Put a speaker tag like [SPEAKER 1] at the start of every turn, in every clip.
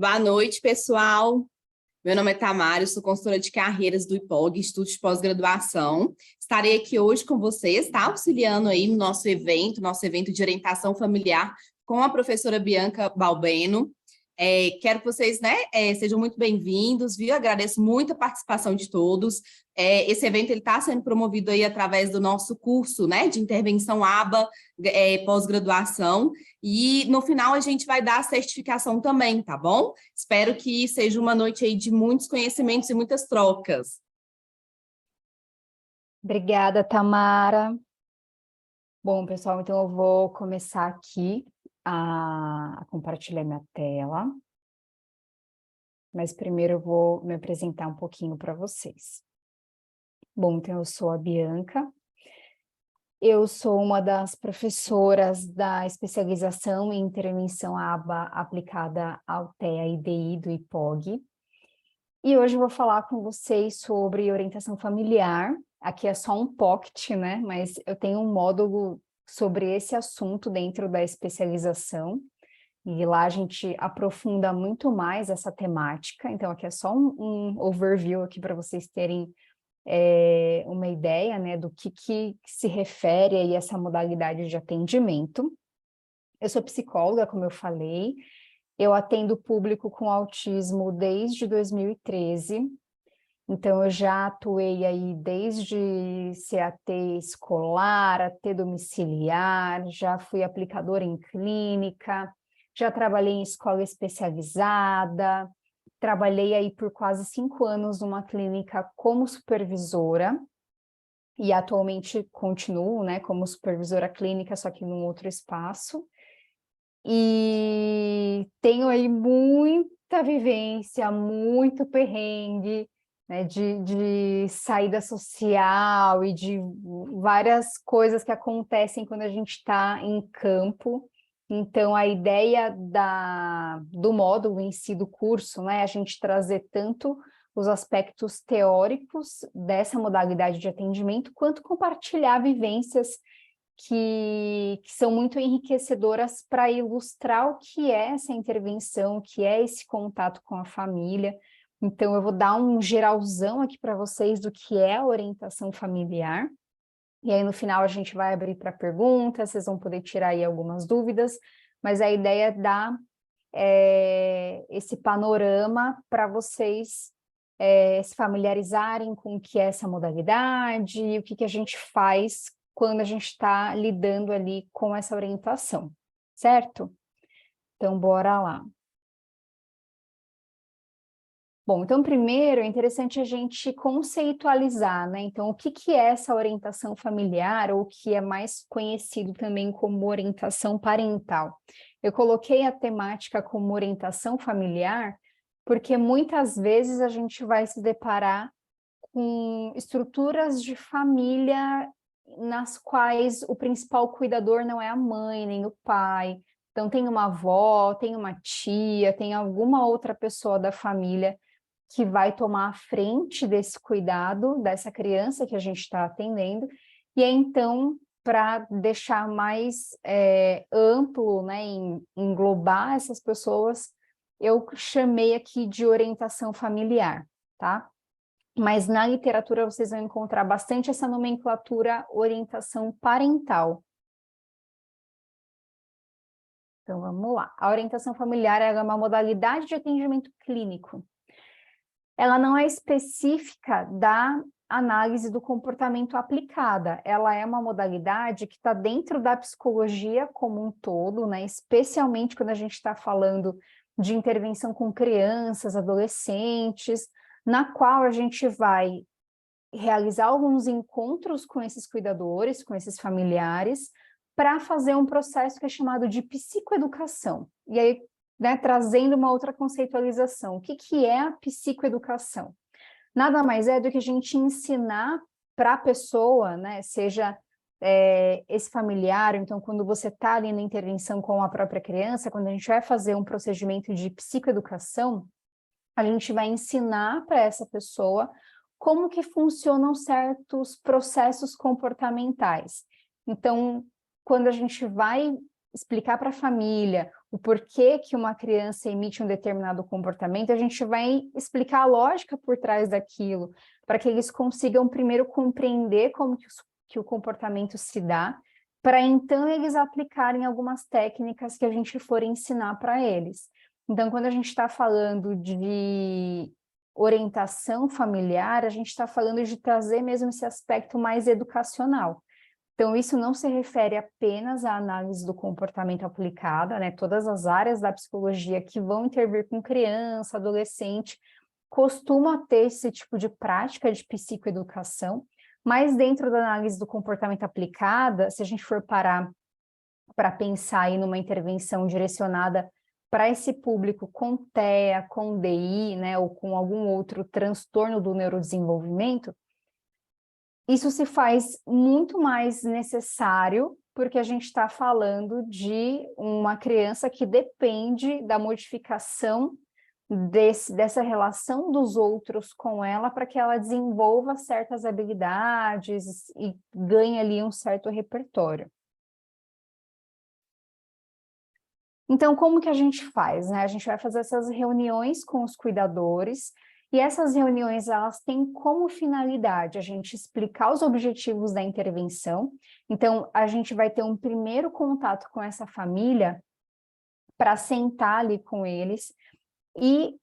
[SPEAKER 1] Boa noite, pessoal. Meu nome é Tamara, eu sou consultora de carreiras do IPOG, Instituto de Pós-Graduação. Estarei aqui hoje com vocês, tá? Auxiliando aí no nosso evento de orientação familiar com a professora Bianca Balbeno. Quero que vocês, sejam muito bem-vindos, viu? Agradeço muito a participação de todos. Esse evento está sendo promovido aí através do nosso curso, de intervenção ABA, pós-graduação, e no final a gente vai dar a certificação também, tá bom? Espero que seja uma noite aí de muitos conhecimentos e muitas trocas.
[SPEAKER 2] Obrigada, Tamara. Bom, pessoal, então eu vou começar aqui a compartilhar minha tela. Mas primeiro eu vou me apresentar um pouquinho para vocês. Bom, então eu sou a Bianca. Eu sou uma das professoras da especialização em intervenção ABA aplicada ao TEA-IDI do IPOG. E hoje eu vou falar com vocês sobre orientação familiar. Aqui é só um pocket, mas eu tenho um módulo sobre esse assunto dentro da especialização. E lá a gente aprofunda muito mais essa temática. Então aqui é só um overview aqui para vocês terem uma ideia, do que se refere aí essa modalidade de atendimento. Eu sou psicóloga, como eu falei. Eu atendo público com autismo desde 2013. Então, eu já atuei aí desde CAT escolar, AT domiciliar, já fui aplicadora em clínica, já trabalhei em escola especializada, trabalhei aí por quase 5 anos numa clínica como supervisora, e atualmente continuo, como supervisora clínica, só que num outro espaço. E tenho aí muita vivência, muito perrengue, de saída social e de várias coisas que acontecem quando a gente está em campo. Então, a ideia do módulo em si do curso, a gente trazer tanto os aspectos teóricos dessa modalidade de atendimento, quanto compartilhar vivências que são muito enriquecedoras para ilustrar o que é essa intervenção, o que é esse contato com a família. Então, eu vou dar um geralzão aqui para vocês do que é a orientação familiar. E aí, no final, a gente vai abrir para perguntas, vocês vão poder tirar aí algumas dúvidas, mas a ideia é dar esse panorama para vocês se familiarizarem com o que é essa modalidade e o que a gente faz quando a gente está lidando ali com essa orientação, certo? Então, bora lá. Bom, então, primeiro, é interessante a gente conceitualizar, Então, o que é essa orientação familiar, ou o que é mais conhecido também como orientação parental? Eu coloquei a temática como orientação familiar, porque muitas vezes a gente vai se deparar com estruturas de família nas quais o principal cuidador não é a mãe, nem o pai. Então, tem uma avó, tem uma tia, tem alguma outra pessoa da família que vai tomar a frente desse cuidado, dessa criança que a gente está atendendo. E aí, então, para deixar mais amplo, englobar essas pessoas, eu chamei aqui de orientação familiar, tá? Mas na literatura vocês vão encontrar bastante essa nomenclatura orientação parental. Então, vamos lá. A orientação familiar é uma modalidade de atendimento clínico. Ela não é específica da análise do comportamento aplicada. Ela é uma modalidade que está dentro da psicologia como um todo, Especialmente quando a gente está falando de intervenção com crianças, adolescentes, na qual a gente vai realizar alguns encontros com esses cuidadores, com esses familiares, para fazer um processo que é chamado de psicoeducação. E aí, trazendo uma outra conceitualização. O que é a psicoeducação? Nada mais é do que a gente ensinar para a pessoa, seja esse familiar, então quando você está ali na intervenção com a própria criança, quando a gente vai fazer um procedimento de psicoeducação, a gente vai ensinar para essa pessoa como que funcionam certos processos comportamentais. Então, quando a gente vai explicar para a família o porquê que uma criança emite um determinado comportamento, a gente vai explicar a lógica por trás daquilo, para que eles consigam primeiro compreender como que o comportamento se dá, para então eles aplicarem algumas técnicas que a gente for ensinar para eles. Então, quando a gente está falando de orientação familiar, a gente está falando de trazer mesmo esse aspecto mais educacional. Então, isso não se refere apenas à análise do comportamento aplicada, né? Todas as áreas da psicologia que vão intervir com criança, adolescente, costuma ter esse tipo de prática de psicoeducação, mas dentro da análise do comportamento aplicada, se a gente for parar para pensar aí numa intervenção direcionada para esse público com TEA, com DI, né, ou com algum outro transtorno do neurodesenvolvimento, isso se faz muito mais necessário porque a gente está falando de uma criança que depende da modificação dessa relação dos outros com ela para que ela desenvolva certas habilidades e ganhe ali um certo repertório. Então, como que a gente faz, né? A gente vai fazer essas reuniões com os cuidadores, e essas reuniões, elas têm como finalidade a gente explicar os objetivos da intervenção. Então, a gente vai ter um primeiro contato com essa família para sentar ali com eles e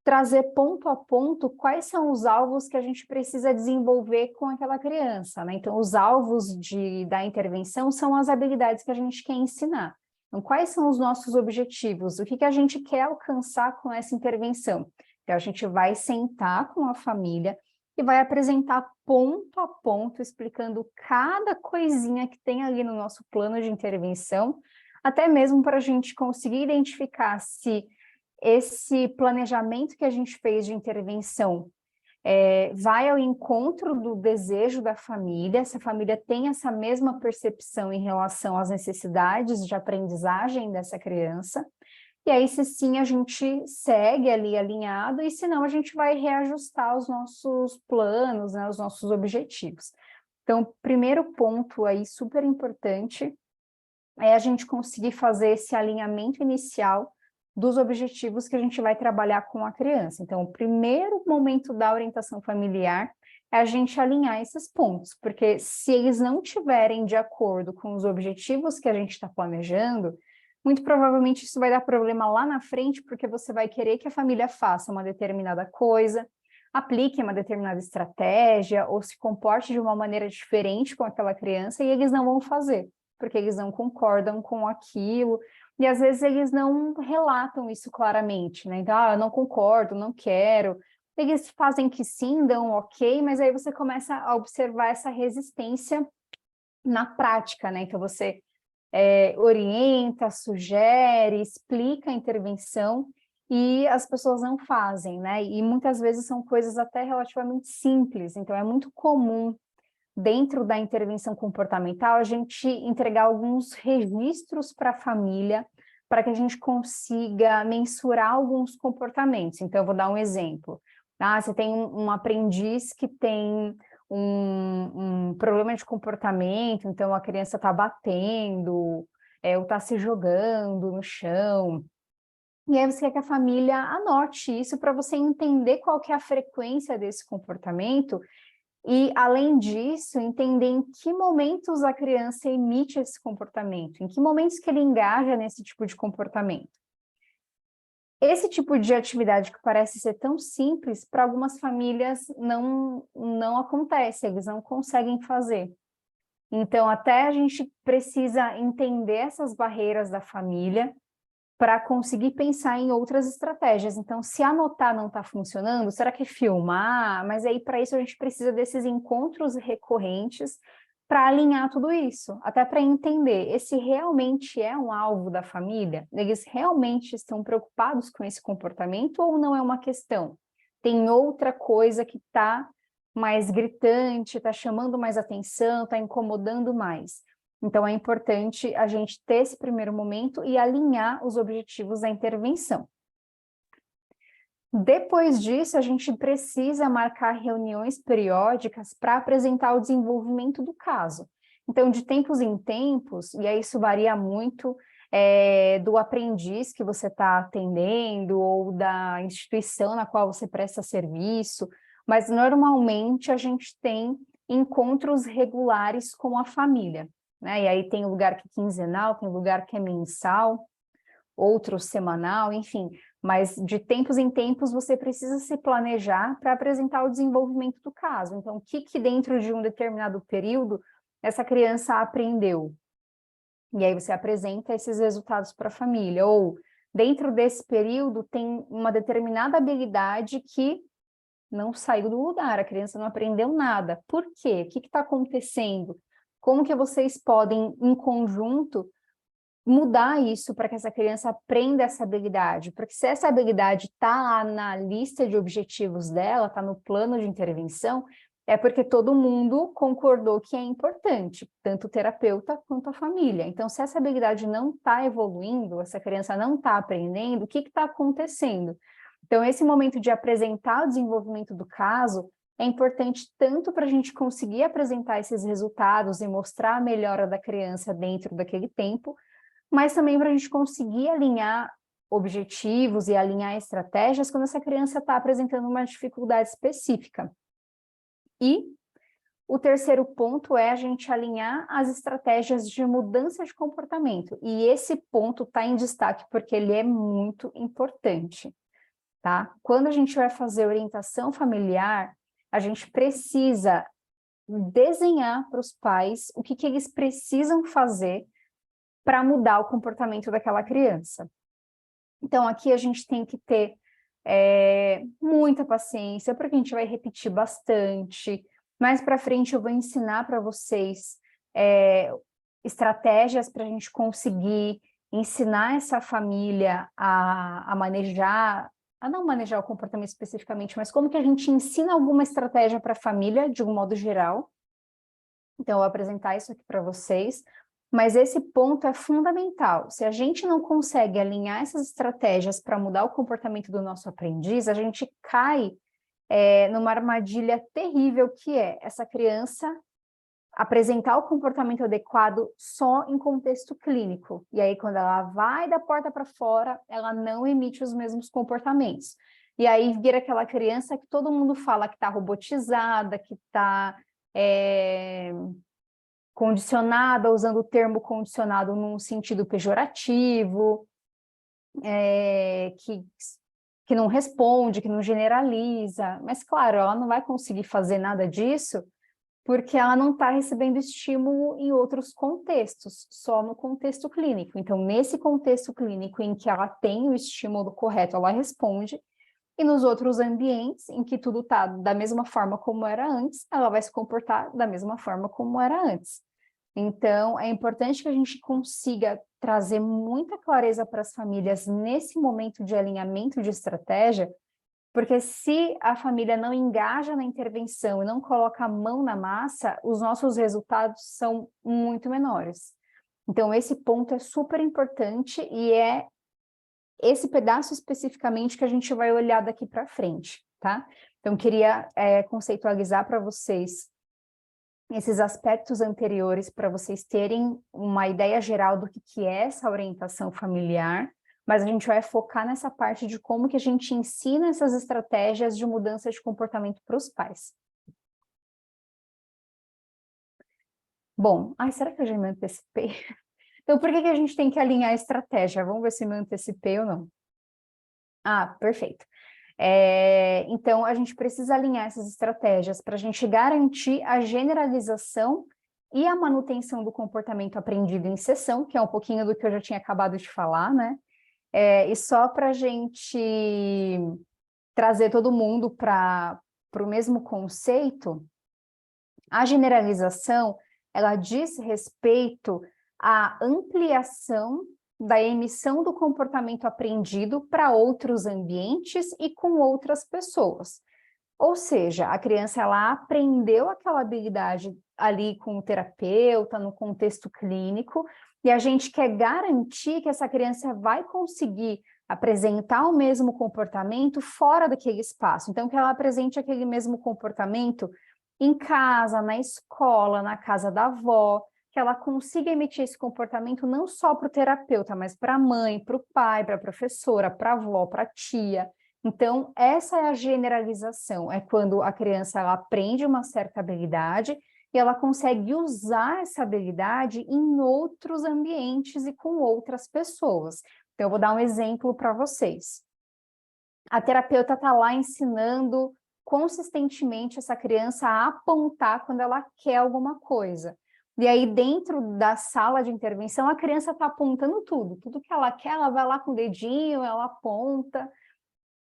[SPEAKER 2] trazer ponto a ponto quais são os alvos que a gente precisa desenvolver com aquela criança, né? Então, os alvos da intervenção são as habilidades que a gente quer ensinar. Então, quais são os nossos objetivos? O que a gente quer alcançar com essa intervenção? Então, a gente vai sentar com a família e vai apresentar ponto a ponto, explicando cada coisinha que tem ali no nosso plano de intervenção, até mesmo para a gente conseguir identificar se esse planejamento que a gente fez de intervenção vai ao encontro do desejo da família, se a família tem essa mesma percepção em relação às necessidades de aprendizagem dessa criança, e aí se sim a gente segue ali alinhado, e se não a gente vai reajustar os nossos planos, né, os nossos objetivos. Então, o primeiro ponto aí super importante é a gente conseguir fazer esse alinhamento inicial dos objetivos que a gente vai trabalhar com a criança. Então, o primeiro momento da orientação familiar é a gente alinhar esses pontos, porque se eles não tiverem de acordo com os objetivos que a gente está planejando, muito provavelmente isso vai dar problema lá na frente, porque você vai querer que a família faça uma determinada coisa, aplique uma determinada estratégia, ou se comporte de uma maneira diferente com aquela criança, e eles não vão fazer, porque eles não concordam com aquilo, e às vezes eles não relatam isso claramente, né? Então, eu não concordo, não quero. Eles fazem que sim, dão ok, mas aí você começa a observar essa resistência na prática, né? Então, você orienta, sugere, explica a intervenção e as pessoas não fazem, né? E muitas vezes são coisas até relativamente simples, então é muito comum dentro da intervenção comportamental, a gente entregar alguns registros para a família, para que a gente consiga mensurar alguns comportamentos. Então, eu vou dar um exemplo. Você tem um aprendiz que tem um problema de comportamento, então a criança está batendo, ou está se jogando no chão. E aí você quer que a família anote isso para você entender qual que é a frequência desse comportamento. E, além disso, entender em que momentos a criança emite esse comportamento, em que momentos que ele engaja nesse tipo de comportamento. Esse tipo de atividade que parece ser tão simples, para algumas famílias não acontece, eles não conseguem fazer. Então, até a gente precisa entender essas barreiras da família, para conseguir pensar em outras estratégias. Então, se anotar não está funcionando, será que filmar? Mas aí, para isso, a gente precisa desses encontros recorrentes para alinhar tudo isso, até para entender, esse realmente é um alvo da família? Eles realmente estão preocupados com esse comportamento ou não é uma questão? Tem outra coisa que está mais gritante, está chamando mais atenção, está incomodando mais. Então, é importante a gente ter esse primeiro momento e alinhar os objetivos da intervenção. Depois disso, a gente precisa marcar reuniões periódicas para apresentar o desenvolvimento do caso. Então, de tempos em tempos, e aí isso varia muito do aprendiz que você está atendendo ou da instituição na qual você presta serviço, mas normalmente a gente tem encontros regulares com a família, né? E aí tem lugar que é quinzenal, tem lugar que é mensal, outro semanal, enfim, mas de tempos em tempos você precisa se planejar para apresentar o desenvolvimento do caso. Então, o que dentro de um determinado período essa criança aprendeu? E aí você apresenta esses resultados para a família. Ou, dentro desse período, tem uma determinada habilidade que não saiu do lugar, a criança não aprendeu nada. Por quê? O que está acontecendo? Como que vocês podem, em conjunto, mudar isso para que essa criança aprenda essa habilidade? Porque se essa habilidade está lá na lista de objetivos dela, está no plano de intervenção, é porque todo mundo concordou que é importante, tanto o terapeuta quanto a família. Então, se essa habilidade não está evoluindo, essa criança não está aprendendo, o que está acontecendo? Então, esse momento de apresentar o desenvolvimento do caso é importante tanto para a gente conseguir apresentar esses resultados e mostrar a melhora da criança dentro daquele tempo, mas também para a gente conseguir alinhar objetivos e alinhar estratégias quando essa criança está apresentando uma dificuldade específica. E o terceiro ponto é a gente alinhar as estratégias de mudança de comportamento. E esse ponto está em destaque porque ele é muito importante, tá? Quando a gente vai fazer orientação familiar, a gente precisa desenhar para os pais o que eles precisam fazer para mudar o comportamento daquela criança. Então, aqui a gente tem que ter muita paciência, porque a gente vai repetir bastante. Mais para frente eu vou ensinar para vocês estratégias para a gente conseguir ensinar essa família a manejar, a não manejar o comportamento especificamente, mas como que a gente ensina alguma estratégia para a família, de um modo geral. Então, eu vou apresentar isso aqui para vocês. Mas esse ponto é fundamental. Se a gente não consegue alinhar essas estratégias para mudar o comportamento do nosso aprendiz, a gente cai numa armadilha terrível que é essa criança apresentar o comportamento adequado só em contexto clínico. E aí, quando ela vai da porta para fora, ela não emite os mesmos comportamentos. E aí vira aquela criança que todo mundo fala que está robotizada, que está condicionada, usando o termo condicionado num sentido pejorativo, que não responde, que não generaliza. Mas, claro, ela não vai conseguir fazer nada disso porque ela não está recebendo estímulo em outros contextos, só no contexto clínico. Então, nesse contexto clínico em que ela tem o estímulo correto, ela responde, e nos outros ambientes em que tudo está da mesma forma como era antes, ela vai se comportar da mesma forma como era antes. Então, é importante que a gente consiga trazer muita clareza para as famílias nesse momento de alinhamento de estratégia, porque se a família não engaja na intervenção e não coloca a mão na massa, os nossos resultados são muito menores. Então, esse ponto é super importante e é esse pedaço especificamente que a gente vai olhar daqui para frente, tá? Então, queria conceitualizar para vocês esses aspectos anteriores para vocês terem uma ideia geral do que é essa orientação familiar, mas a gente vai focar nessa parte de como que a gente ensina essas estratégias de mudança de comportamento para os pais. Bom, será que eu já me antecipei? Então, por que a gente tem que alinhar a estratégia? Vamos ver se me antecipei ou não. Perfeito. Então, a gente precisa alinhar essas estratégias para a gente garantir a generalização e a manutenção do comportamento aprendido em sessão, que é um pouquinho do que eu já tinha acabado de falar, né? E só para a gente trazer todo mundo para o mesmo conceito, a generalização, ela diz respeito à ampliação da emissão do comportamento aprendido para outros ambientes e com outras pessoas. Ou seja, a criança ela aprendeu aquela habilidade ali com o terapeuta, no contexto clínico, e a gente quer garantir que essa criança vai conseguir apresentar o mesmo comportamento fora daquele espaço. Então, que ela apresente aquele mesmo comportamento em casa, na escola, na casa da avó, que ela consiga emitir esse comportamento não só para o terapeuta, mas para a mãe, para o pai, para a professora, para a avó, para a tia. Então, essa é a generalização, é quando a criança ela aprende uma certa habilidade e ela consegue usar essa habilidade em outros ambientes e com outras pessoas. Então, eu vou dar um exemplo para vocês. A terapeuta está lá ensinando consistentemente essa criança a apontar quando ela quer alguma coisa. E aí, dentro da sala de intervenção, a criança está apontando tudo que ela quer, ela vai lá com o dedinho, ela aponta.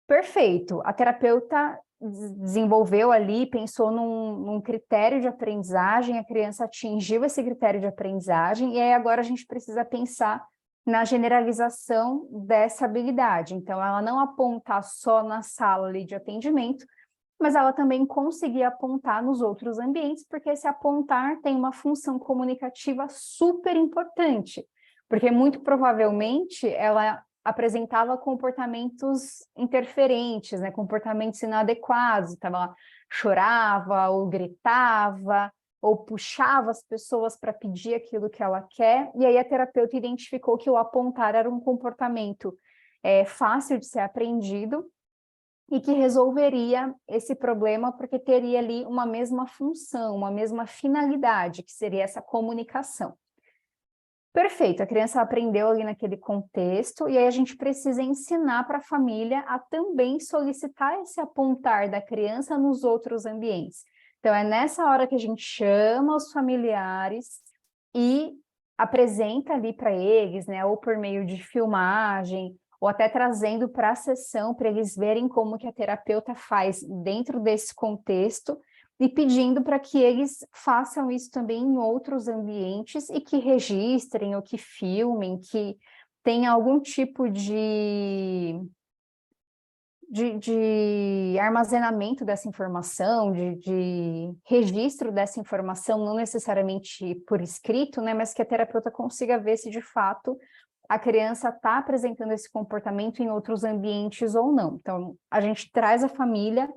[SPEAKER 2] Perfeito. A terapeuta desenvolveu ali, pensou num critério de aprendizagem, a criança atingiu esse critério de aprendizagem, e aí agora a gente precisa pensar na generalização dessa habilidade. Então, ela não apontar só na sala ali de atendimento, mas ela também conseguir apontar nos outros ambientes, porque esse apontar tem uma função comunicativa super importante, porque muito provavelmente ela apresentava comportamentos interferentes, né, comportamentos inadequados, então ela chorava ou gritava, ou puxava as pessoas para pedir aquilo que ela quer, e aí a terapeuta identificou que o apontar era um comportamento fácil de ser aprendido, e que resolveria esse problema porque teria ali uma mesma função, uma mesma finalidade, que seria essa comunicação. Perfeito, a criança aprendeu ali naquele contexto, e aí a gente precisa ensinar para a família a também solicitar esse apontar da criança nos outros ambientes. Então, é nessa hora que a gente chama os familiares e apresenta ali para eles, né, ou por meio de filmagem, ou até trazendo para a sessão, para eles verem como que a terapeuta faz dentro desse contexto, e pedindo para que eles façam isso também em outros ambientes e que registrem ou que filmem, que tenha algum tipo de armazenamento dessa informação, de registro dessa informação, não necessariamente por escrito, né, mas que a terapeuta consiga ver se de fato a criança está apresentando esse comportamento em outros ambientes ou não. Então, a gente traz a família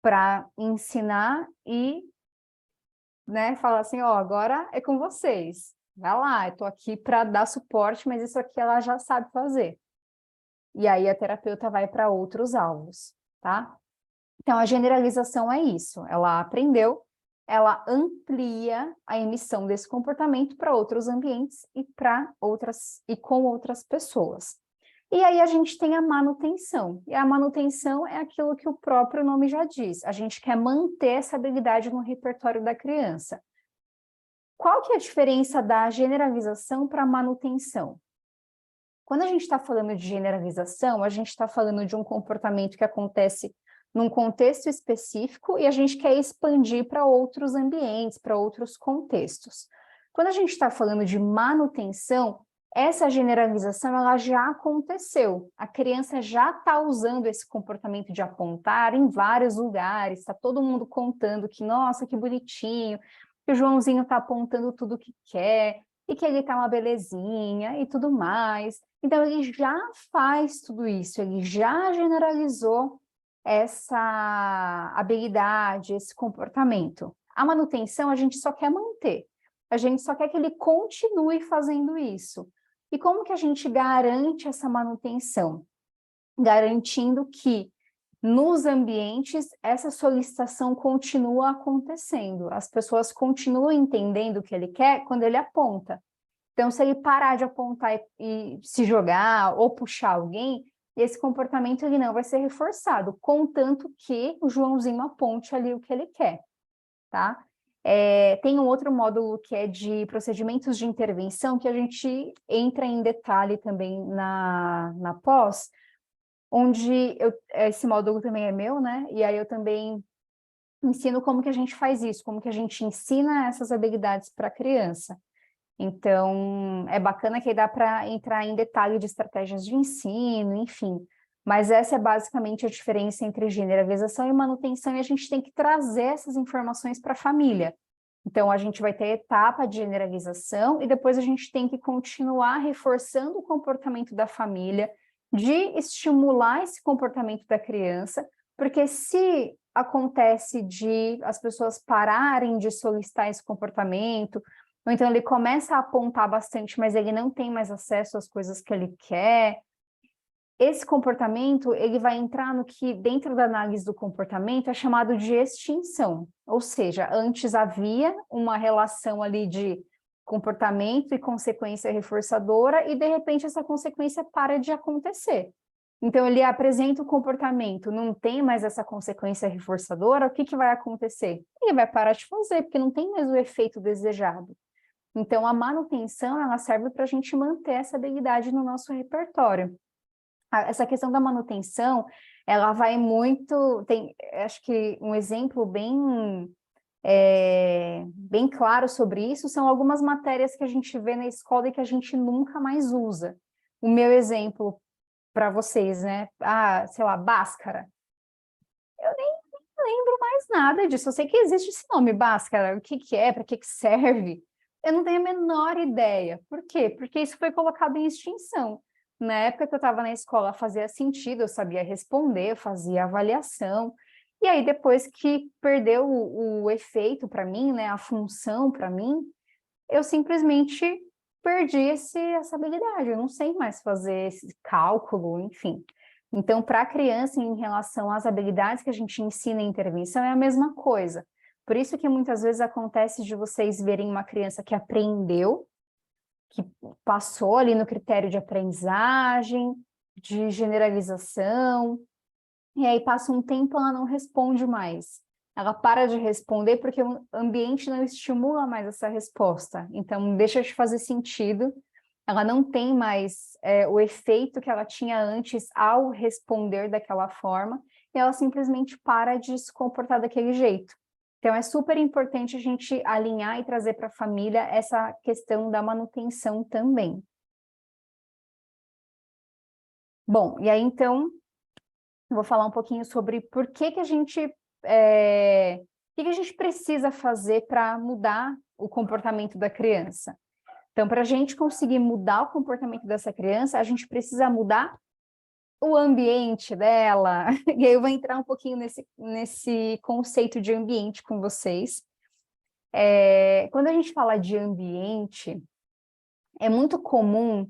[SPEAKER 2] para ensinar e, né, falar assim, ó, agora é com vocês. Vai lá, eu estou aqui para dar suporte, mas isso aqui ela já sabe fazer. E aí a terapeuta vai para outros alvos, tá? Então, a generalização é isso. Ela aprendeu, ela amplia a emissão desse comportamento para outros ambientes e para outras e com outras pessoas. E aí a gente tem a manutenção. E a manutenção é aquilo que o próprio nome já diz. A gente quer manter essa habilidade no repertório da criança. Qual que é a diferença da generalização para a manutenção? Quando a gente está falando de generalização, a gente está falando de um comportamento que acontece num contexto específico e a gente quer expandir para outros ambientes, para outros contextos. Quando a gente está falando de manutenção, essa generalização ela já aconteceu. A criança já está usando esse comportamento de apontar em vários lugares, está todo mundo contando que, nossa, que bonitinho, que o Joãozinho está apontando tudo o que quer, e que ele está uma belezinha e tudo mais. Então, ele já faz tudo isso, ele já generalizou essa habilidade, esse comportamento. A manutenção, a gente só quer manter. A gente só quer que ele continue fazendo isso. E como que a gente garante essa manutenção? Garantindo que nos ambientes essa solicitação continua acontecendo. As pessoas continuam entendendo o que ele quer quando ele aponta. Então, se ele parar de apontar e se jogar ou puxar alguém, esse comportamento ele não vai ser reforçado, contanto que o Joãozinho aponte ali o que ele quer, tá? Tem um outro módulo que é de procedimentos de intervenção, que a gente entra em detalhe também na pós, onde esse módulo também é meu, né? E aí eu também ensino como que a gente faz isso, como que a gente ensina essas habilidades para a criança. Então, é bacana que dá para entrar em detalhe de estratégias de ensino, enfim. Mas essa é basicamente a diferença entre generalização e manutenção, e a gente tem que trazer essas informações para a família. Então, a gente vai ter a etapa de generalização e depois a gente tem que continuar reforçando o comportamento da família, de estimular esse comportamento da criança, porque se acontece de as pessoas pararem de solicitar esse comportamento, ou então ele começa a apontar bastante, mas ele não tem mais acesso às coisas que ele quer. Esse comportamento, ele vai entrar no que, dentro da análise do comportamento, é chamado de extinção. Ou seja, antes havia uma relação ali de comportamento e consequência reforçadora, e de repente essa consequência para de acontecer. Então ele apresenta o comportamento, não tem mais essa consequência reforçadora, o que que vai acontecer? Ele vai parar de fazer, porque não tem mais o efeito desejado. Então a manutenção, ela serve para a gente manter essa habilidade no nosso repertório. Essa questão da manutenção, ela vai muito... acho que um exemplo bem claro sobre isso são algumas matérias que a gente vê na escola e que a gente nunca mais usa. O meu exemplo para vocês, né? Sei lá, Bhaskara. Eu nem lembro mais nada disso. Eu sei que existe esse nome, Bhaskara. O que que é? Para que que serve? Eu não tenho a menor ideia. Por quê? Porque isso foi colocado em extinção. Na época que eu estava na escola fazia sentido, eu sabia responder, eu fazia avaliação. E aí depois que perdeu o efeito para mim, né, a função para mim, eu simplesmente perdi essa habilidade, eu não sei mais fazer esse cálculo, enfim. Então, para a criança, em relação às habilidades que a gente ensina em intervenção, é a mesma coisa. Por isso que muitas vezes acontece de vocês verem uma criança que aprendeu, que passou ali no critério de aprendizagem, de generalização, e aí passa um tempo, ela não responde mais. Ela para de responder porque o ambiente não estimula mais essa resposta. Então, deixa de fazer sentido. Ela não tem mais o efeito que ela tinha antes ao responder daquela forma, e ela simplesmente para de se comportar daquele jeito. Então, é super importante a gente alinhar e trazer para a família essa questão da manutenção também. Bom, e aí, então, eu vou falar um pouquinho sobre por que que a gente... o que que a gente precisa fazer para mudar o comportamento da criança? Então, para a gente conseguir mudar o comportamento dessa criança, a gente precisa mudar o ambiente dela. E aí eu vou entrar um pouquinho nesse conceito de ambiente com vocês. Quando a gente fala de ambiente, é muito comum,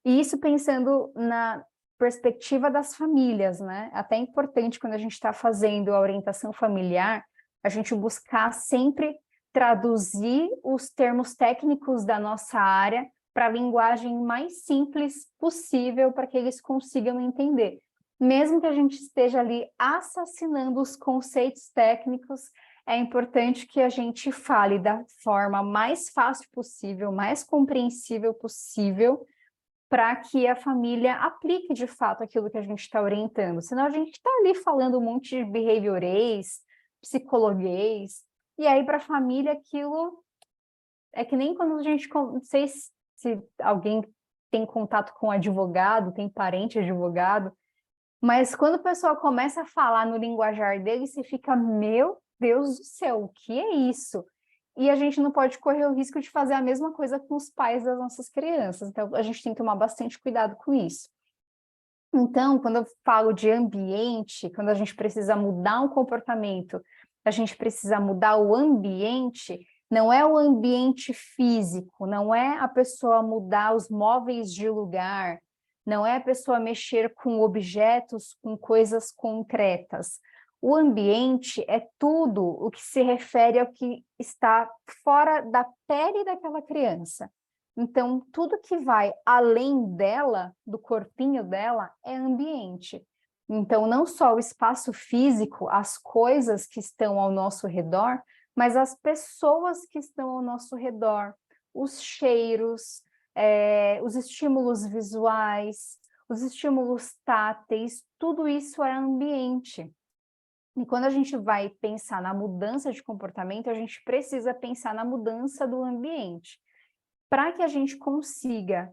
[SPEAKER 2] e isso pensando na perspectiva das famílias, né? Até é importante quando a gente está fazendo a orientação familiar, a gente buscar sempre traduzir os termos técnicos da nossa área para a linguagem mais simples possível para que eles consigam entender. Mesmo que a gente esteja ali assassinando os conceitos técnicos, é importante que a gente fale da forma mais fácil possível, mais compreensível possível, para que a família aplique de fato aquilo que a gente está orientando. Senão a gente está ali falando um monte de behaviorês, psicologuês, e aí para a família aquilo é que nem quando a gente... Não sei se alguém tem contato com advogado, tem parente advogado, mas quando o pessoal começa a falar no linguajar dele, você fica, meu Deus do céu, o que é isso? E a gente não pode correr o risco de fazer a mesma coisa com os pais das nossas crianças. Então, a gente tem que tomar bastante cuidado com isso. Então, quando eu falo de ambiente, quando a gente precisa mudar um comportamento, a gente precisa mudar o ambiente, não é o ambiente físico, não é a pessoa mudar os móveis de lugar, não é a pessoa mexer com objetos, com coisas concretas. O ambiente é tudo o que se refere ao que está fora da pele daquela criança. Então, tudo que vai além dela, do corpinho dela, é ambiente. Então, não só o espaço físico, as coisas que estão ao nosso redor, mas as pessoas que estão ao nosso redor, os cheiros, os estímulos visuais, os estímulos táteis, tudo isso é ambiente. E quando a gente vai pensar na mudança de comportamento, a gente precisa pensar na mudança do ambiente. Para que a gente consiga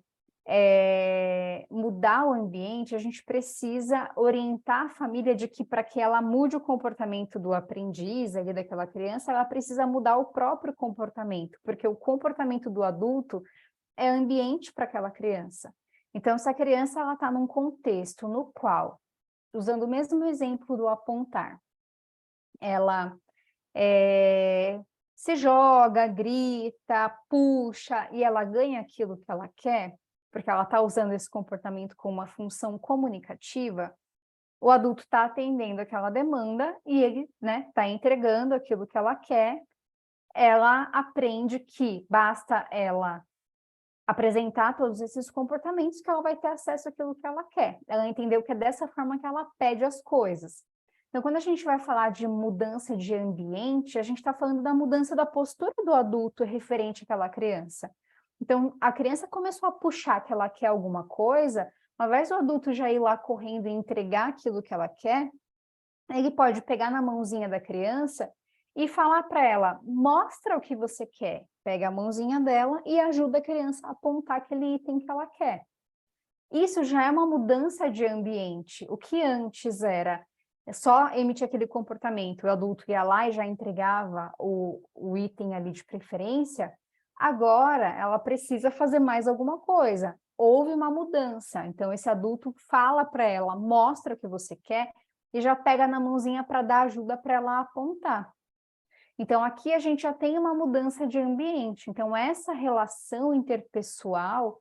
[SPEAKER 2] mudar o ambiente, a gente precisa orientar a família de que para que ela mude o comportamento do aprendiz, ali daquela criança, ela precisa mudar o próprio comportamento, porque o comportamento do adulto é ambiente para aquela criança. Então, se a criança está num contexto no qual, usando o mesmo exemplo do apontar, ela se joga, grita, puxa, e ela ganha aquilo que ela quer, porque ela está usando esse comportamento como uma função comunicativa, o adulto está atendendo aquela demanda e ele, né, está entregando aquilo que ela quer. Ela aprende que basta ela apresentar todos esses comportamentos que ela vai ter acesso àquilo que ela quer. Ela entendeu que é dessa forma que ela pede as coisas. Então, quando a gente vai falar de mudança de ambiente, a gente está falando da mudança da postura do adulto referente àquela criança. Então, a criança começou a puxar que ela quer alguma coisa, ao invés do adulto já ir lá correndo e entregar aquilo que ela quer, ele pode pegar na mãozinha da criança e falar para ela, mostra o que você quer. Pega a mãozinha dela e ajuda a criança a apontar aquele item que ela quer. Isso já é uma mudança de ambiente. O que antes era só emitir aquele comportamento, o adulto ia lá e já entregava o item ali de preferência, agora ela precisa fazer mais alguma coisa. Houve uma mudança, então esse adulto fala para ela, mostra o que você quer e já pega na mãozinha para dar ajuda para ela apontar. Então, aqui a gente já tem uma mudança de ambiente. Então, essa relação interpessoal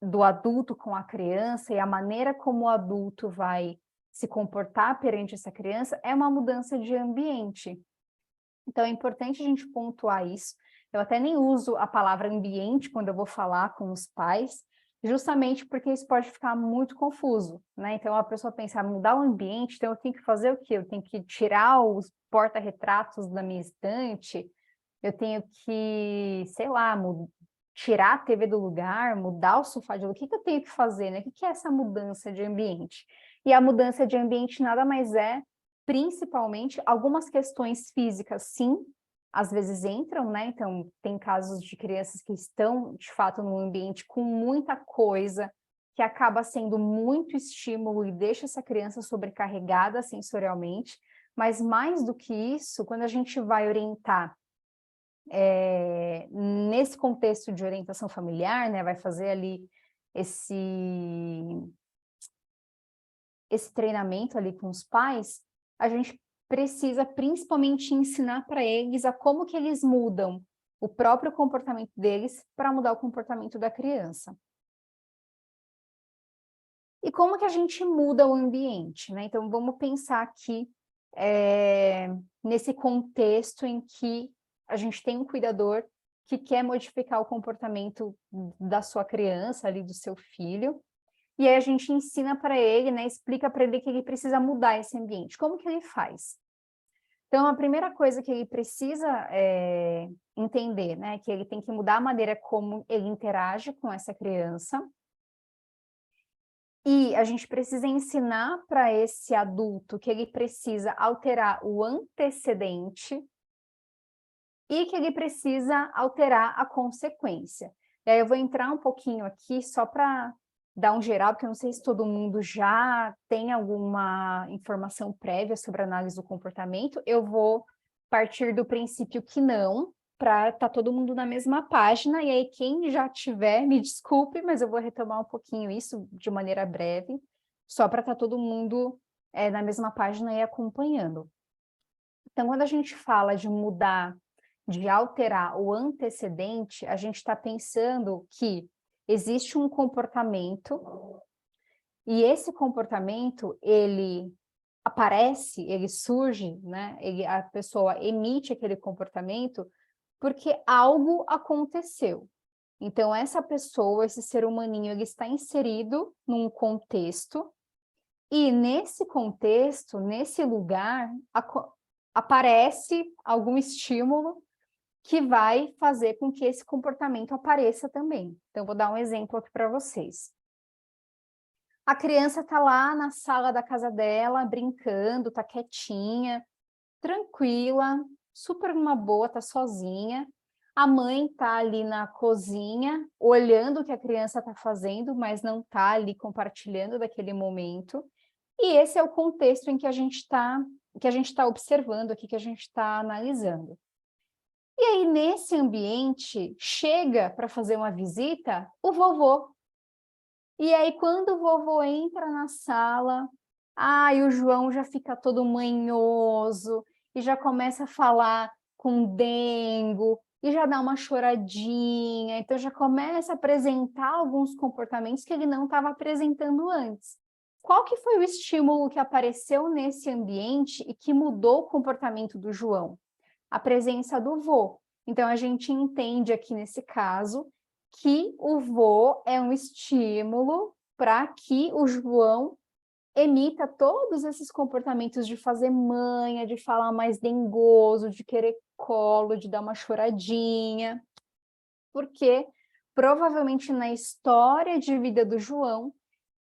[SPEAKER 2] do adulto com a criança e a maneira como o adulto vai se comportar perante essa criança é uma mudança de ambiente. Então, é importante a gente pontuar isso. Eu até nem uso a palavra ambiente quando eu vou falar com os pais, justamente porque isso pode ficar muito confuso, né? Então, a pessoa pensa, mudar o ambiente, então eu tenho que fazer o quê? Eu tenho que tirar os porta-retratos da minha estante, eu tenho que, sei lá, tirar a TV do lugar, mudar o sofá de lugar. O que eu tenho que fazer, né? O que é essa mudança de ambiente? E a mudança de ambiente nada mais é, principalmente, algumas questões físicas, sim, às vezes entram, né? Então, tem casos de crianças que estão, de fato, num ambiente com muita coisa, que acaba sendo muito estímulo e deixa essa criança sobrecarregada sensorialmente, mas mais do que isso, quando a gente vai orientar nesse contexto de orientação familiar, né, vai fazer ali esse treinamento ali com os pais, a gente precisa principalmente ensinar para eles a como que eles mudam o próprio comportamento deles para mudar o comportamento da criança. E como que a gente muda o ambiente, né? Então, vamos pensar aqui nesse contexto em que a gente tem um cuidador que quer modificar o comportamento da sua criança, ali do seu filho, e aí a gente ensina para ele, né, explica para ele que ele precisa mudar esse ambiente. Como que ele faz? Então, a primeira coisa que ele precisa entender, né, que ele tem que mudar a maneira como ele interage com essa criança, e a gente precisa ensinar para esse adulto que ele precisa alterar o antecedente e que ele precisa alterar a consequência. E aí eu vou entrar um pouquinho aqui só para dar um geral, porque eu não sei se todo mundo já tem alguma informação prévia sobre análise do comportamento. Eu vou partir do princípio que não, para estar todo mundo na mesma página, e aí quem já tiver, me desculpe, mas eu vou retomar um pouquinho isso de maneira breve, só para estar todo mundo na mesma página e acompanhando. Então, quando a gente fala de mudar, de alterar o antecedente, a gente está pensando que existe um comportamento, e esse comportamento, ele aparece, ele surge, né? A pessoa emite aquele comportamento porque algo aconteceu. Então, essa pessoa, esse ser humaninho, ele está inserido num contexto, e nesse contexto, nesse lugar, aparece algum estímulo que vai fazer com que esse comportamento apareça também. Então, vou dar um exemplo aqui para vocês. A criança está lá na sala da casa dela, brincando, está quietinha, tranquila, super numa boa, está sozinha. A mãe está ali na cozinha, olhando o que a criança está fazendo, mas não está ali compartilhando daquele momento. E esse é o contexto em que a gente está observando aqui, que a gente está analisando. E aí, nesse ambiente, chega para fazer uma visita o vovô. E aí, quando o vovô entra na sala, o João já fica todo manhoso e já começa a falar com dengo, e já dá uma choradinha, então já começa a apresentar alguns comportamentos que ele não estava apresentando antes. Qual que foi o estímulo que apareceu nesse ambiente e que mudou o comportamento do João? A presença do vô. Então, a gente entende aqui nesse caso que o vô é um estímulo para que o João emita todos esses comportamentos de fazer manha, de falar mais dengoso, de querer colo, de dar uma choradinha, porque provavelmente na história de vida do João,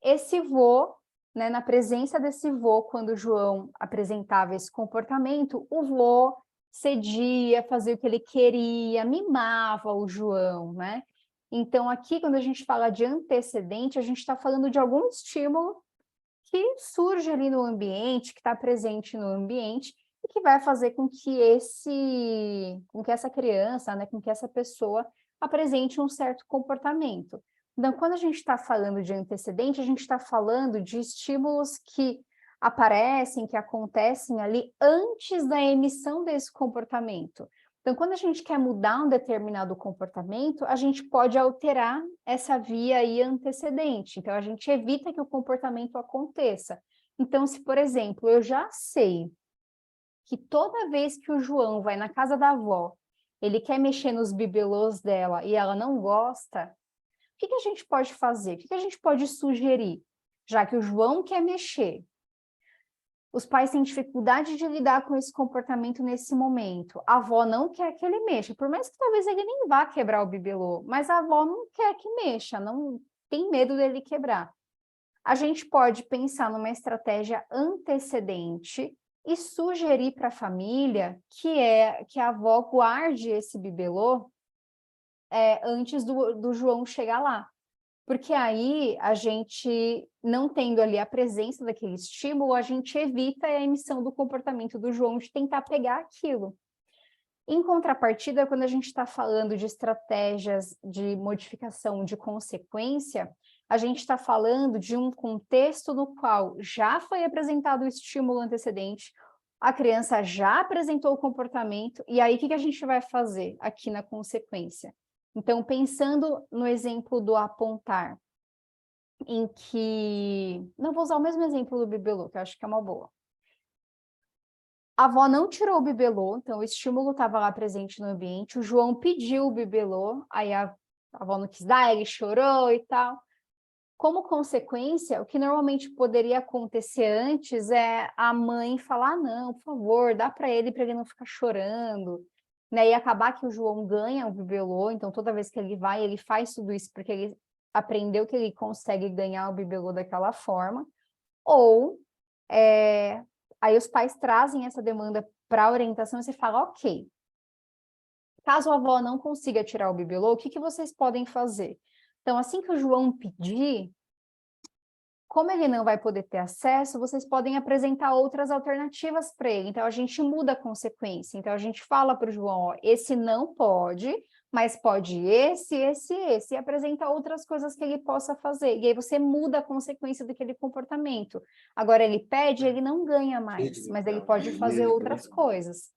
[SPEAKER 2] esse vô, né, na presença desse vô, quando o João apresentava esse comportamento, o vô cedia, fazia o que ele queria, mimava o João, né? Então, aqui, quando a gente fala de antecedente, a gente está falando de algum estímulo que surge ali no ambiente, que está presente no ambiente, e que vai fazer com que essa criança, né, com que essa pessoa apresente um certo comportamento. Então, quando a gente está falando de antecedente, a gente está falando de estímulos que aparecem, que acontecem ali antes da emissão desse comportamento. Então, quando a gente quer mudar um determinado comportamento, a gente pode alterar essa via aí antecedente. Então, a gente evita que o comportamento aconteça. Então, se, por exemplo, eu já sei que toda vez que o João vai na casa da avó, ele quer mexer nos bibelôs dela e ela não gosta, o que a gente pode fazer? O que a gente pode sugerir? Já que o João quer mexer, os pais têm dificuldade de lidar com esse comportamento nesse momento. A avó não quer que ele mexa, por mais que talvez ele nem vá quebrar o bibelô, mas a avó não quer que mexa, não tem medo dele quebrar. A gente pode pensar numa estratégia antecedente e sugerir para a família que a avó guarde esse bibelô antes do João chegar lá. Porque aí, a gente, não tendo ali a presença daquele estímulo, a gente evita a emissão do comportamento do João de tentar pegar aquilo. Em contrapartida, quando a gente está falando de estratégias de modificação de consequência, a gente está falando de um contexto no qual já foi apresentado o estímulo antecedente, a criança já apresentou o comportamento, e aí o que a gente vai fazer aqui na consequência? Então, pensando no exemplo do apontar, em que... Não vou usar o mesmo exemplo do bibelô, que eu acho que é uma boa. A avó não tirou o bibelô, então o estímulo estava lá presente no ambiente, o João pediu o bibelô, aí a avó não quis dar, ele chorou e tal. Como consequência, o que normalmente poderia acontecer antes é a mãe falar, não, por favor, dá para ele não ficar chorando, né? E acabar que o João ganha o bibelô, então toda vez que ele vai, ele faz tudo isso porque ele aprendeu que ele consegue ganhar o bibelô daquela forma, ou aí os pais trazem essa demanda para a orientação e você fala, ok, caso a avó não consiga tirar o bibelô, o que vocês podem fazer? Então, assim que o João pedir, como ele não vai poder ter acesso, vocês podem apresentar outras alternativas para ele. Então, a gente muda a consequência. Então, a gente fala para o João, ó, esse não pode, mas pode esse, e apresenta outras coisas que ele possa fazer. E aí você muda a consequência daquele comportamento. Agora, ele pede, ele não ganha mais, mas ele pode fazer outras coisas.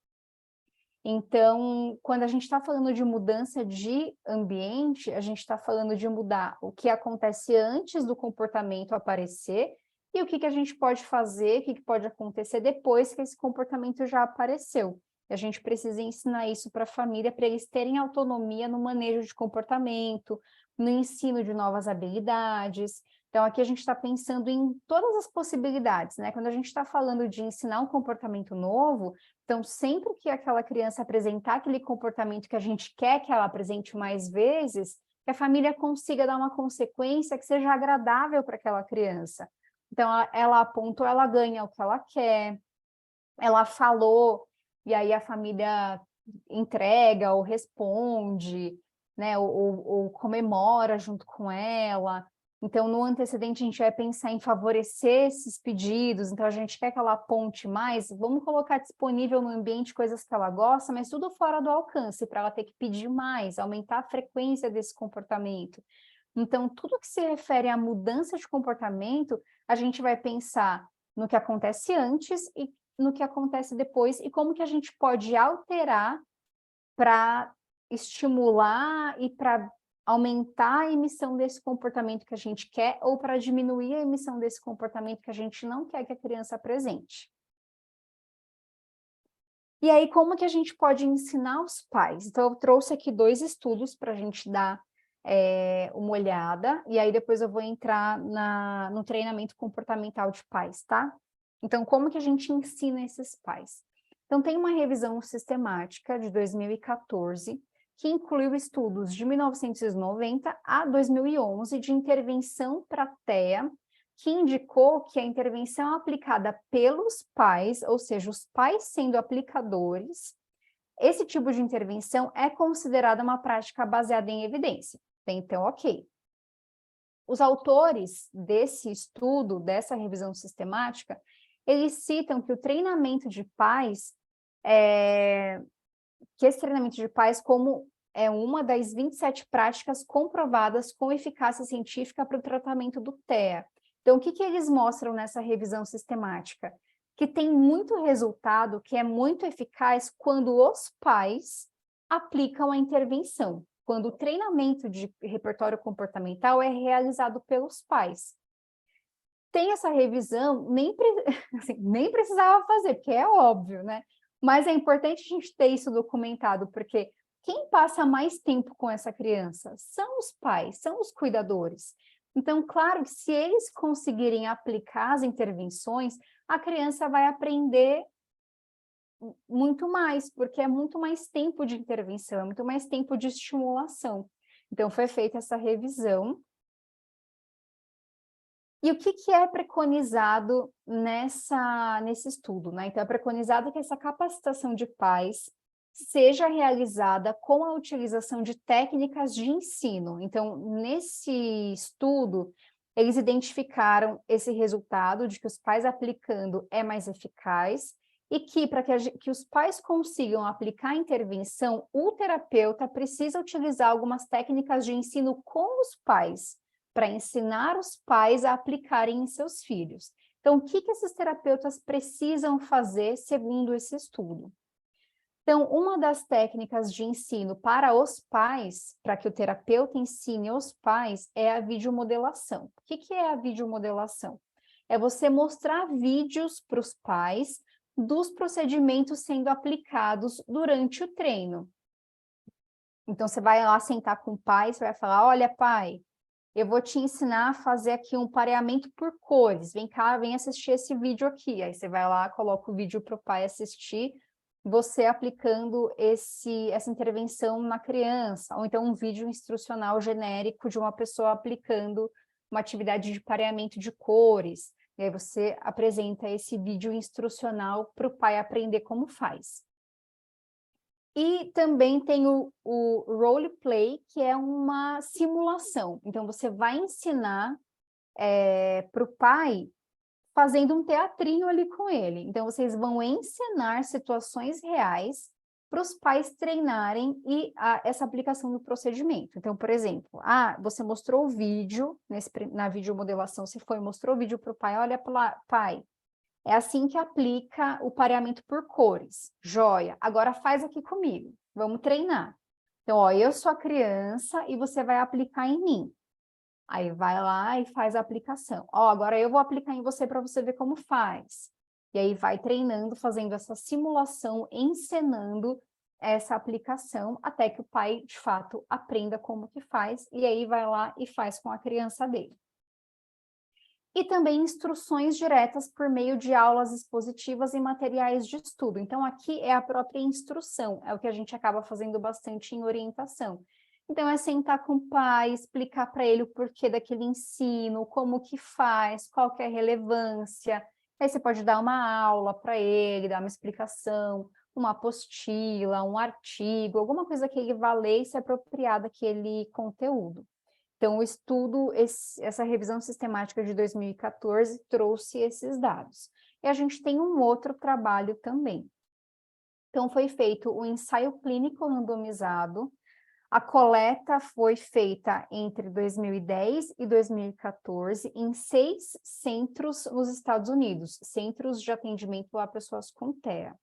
[SPEAKER 2] Então, quando a gente está falando de mudança de ambiente, a gente está falando de mudar o que acontece antes do comportamento aparecer e o que a gente pode fazer, o que pode acontecer depois que esse comportamento já apareceu. E a gente precisa ensinar isso para a família, para eles terem autonomia no manejo de comportamento, no ensino de novas habilidades. Então, aqui a gente está pensando em todas as possibilidades, né? Quando a gente está falando de ensinar um comportamento novo, então, sempre que aquela criança apresentar aquele comportamento que a gente quer que ela apresente mais vezes, que a família consiga dar uma consequência que seja agradável para aquela criança. Então, ela apontou, ela ganha o que ela quer, ela falou, e aí a família entrega ou responde, né, ou comemora junto com ela. Então, no antecedente, a gente vai pensar em favorecer esses pedidos, então a gente quer que ela aponte mais, vamos colocar disponível no ambiente coisas que ela gosta, mas tudo fora do alcance, para ela ter que pedir mais, aumentar a frequência desse comportamento. Então, tudo que se refere à mudança de comportamento, a gente vai pensar no que acontece antes e no que acontece depois, e como que a gente pode alterar para estimular e para aumentar a emissão desse comportamento que a gente quer ou para diminuir a emissão desse comportamento que a gente não quer que a criança apresente. E aí, como que a gente pode ensinar os pais? Então, eu trouxe aqui 2 estudos para a gente dar uma olhada, e aí depois eu vou entrar no treinamento comportamental de pais, tá? Então, como que a gente ensina esses pais? Então, tem uma revisão sistemática de 2014, que incluiu estudos de 1990 a 2011 de intervenção para TEA, que indicou que a intervenção aplicada pelos pais, ou seja, os pais sendo aplicadores, esse tipo de intervenção é considerada uma prática baseada em evidência. Então, ok. Os autores desse estudo, dessa revisão sistemática, eles citam que o treinamento de pais, que esse treinamento de pais como é uma das 27 práticas comprovadas com eficácia científica para o tratamento do TEA. Então, o que eles mostram nessa revisão sistemática? Que tem muito resultado, que é muito eficaz quando os pais aplicam a intervenção, quando o treinamento de repertório comportamental é realizado pelos pais. Tem essa revisão, assim, nem precisava fazer, porque é óbvio, né? Mas é importante a gente ter isso documentado, porque quem passa mais tempo com essa criança são os pais, são os cuidadores. Então, claro que se eles conseguirem aplicar as intervenções, a criança vai aprender muito mais, porque é muito mais tempo de intervenção, é muito mais tempo de estimulação. Então, foi feita essa revisão. E o que é preconizado nesse estudo, né? Então, é preconizado que essa capacitação de pais seja realizada com a utilização de técnicas de ensino. Então, nesse estudo, eles identificaram esse resultado de que os pais aplicando é mais eficaz e que, para que os pais consigam aplicar a intervenção, o terapeuta precisa utilizar algumas técnicas de ensino com os pais, para ensinar os pais a aplicarem em seus filhos. Então, o que esses terapeutas precisam fazer segundo esse estudo? Então, uma das técnicas de ensino para os pais, para que o terapeuta ensine os pais, é a videomodelação. O que é a videomodelação? É você mostrar vídeos para os pais dos procedimentos sendo aplicados durante o treino. Então, você vai lá sentar com o pai, você vai falar, olha, pai, eu vou te ensinar a fazer aqui um pareamento por cores. Vem cá, vem assistir esse vídeo aqui. Aí você vai lá, coloca o vídeo para o pai assistir, você aplicando essa intervenção na criança. Ou então um vídeo instrucional genérico de uma pessoa aplicando uma atividade de pareamento de cores. E aí você apresenta esse vídeo instrucional para o pai aprender como faz. E também tem o role play, que é uma simulação. Então, você vai ensinar para o pai fazendo um teatrinho ali com ele. Então, vocês vão ensinar situações reais para os pais treinarem essa aplicação do procedimento. Então, por exemplo, você mostrou o vídeo, na videomodelação você mostrou o vídeo para o pai, olha, pai, é assim que aplica o pareamento por cores. Joia. Agora faz aqui comigo. Vamos treinar. Então, ó, eu sou a criança e você vai aplicar em mim. Aí vai lá e faz a aplicação. Ó, agora eu vou aplicar em você para você ver como faz. E aí vai treinando, fazendo essa simulação, encenando essa aplicação, até que o pai, de fato, aprenda como que faz, e aí vai lá e faz com a criança dele. E também instruções diretas por meio de aulas expositivas e materiais de estudo. Então, aqui é a própria instrução, é o que a gente acaba fazendo bastante em orientação. Então, é sentar com o pai, explicar para ele o porquê daquele ensino, como que faz, qual que é a relevância. Aí você pode dar uma aula para ele, dar uma explicação, uma apostila, um artigo, alguma coisa que ele vá ler e se apropriar daquele conteúdo. Então, o estudo, essa revisão sistemática de 2014 trouxe esses dados. E a gente tem um outro trabalho também. Então, foi feito o ensaio clínico randomizado. A coleta foi feita entre 2010 e 2014 em 6 centros nos Estados Unidos, centros de atendimento a pessoas com TEA.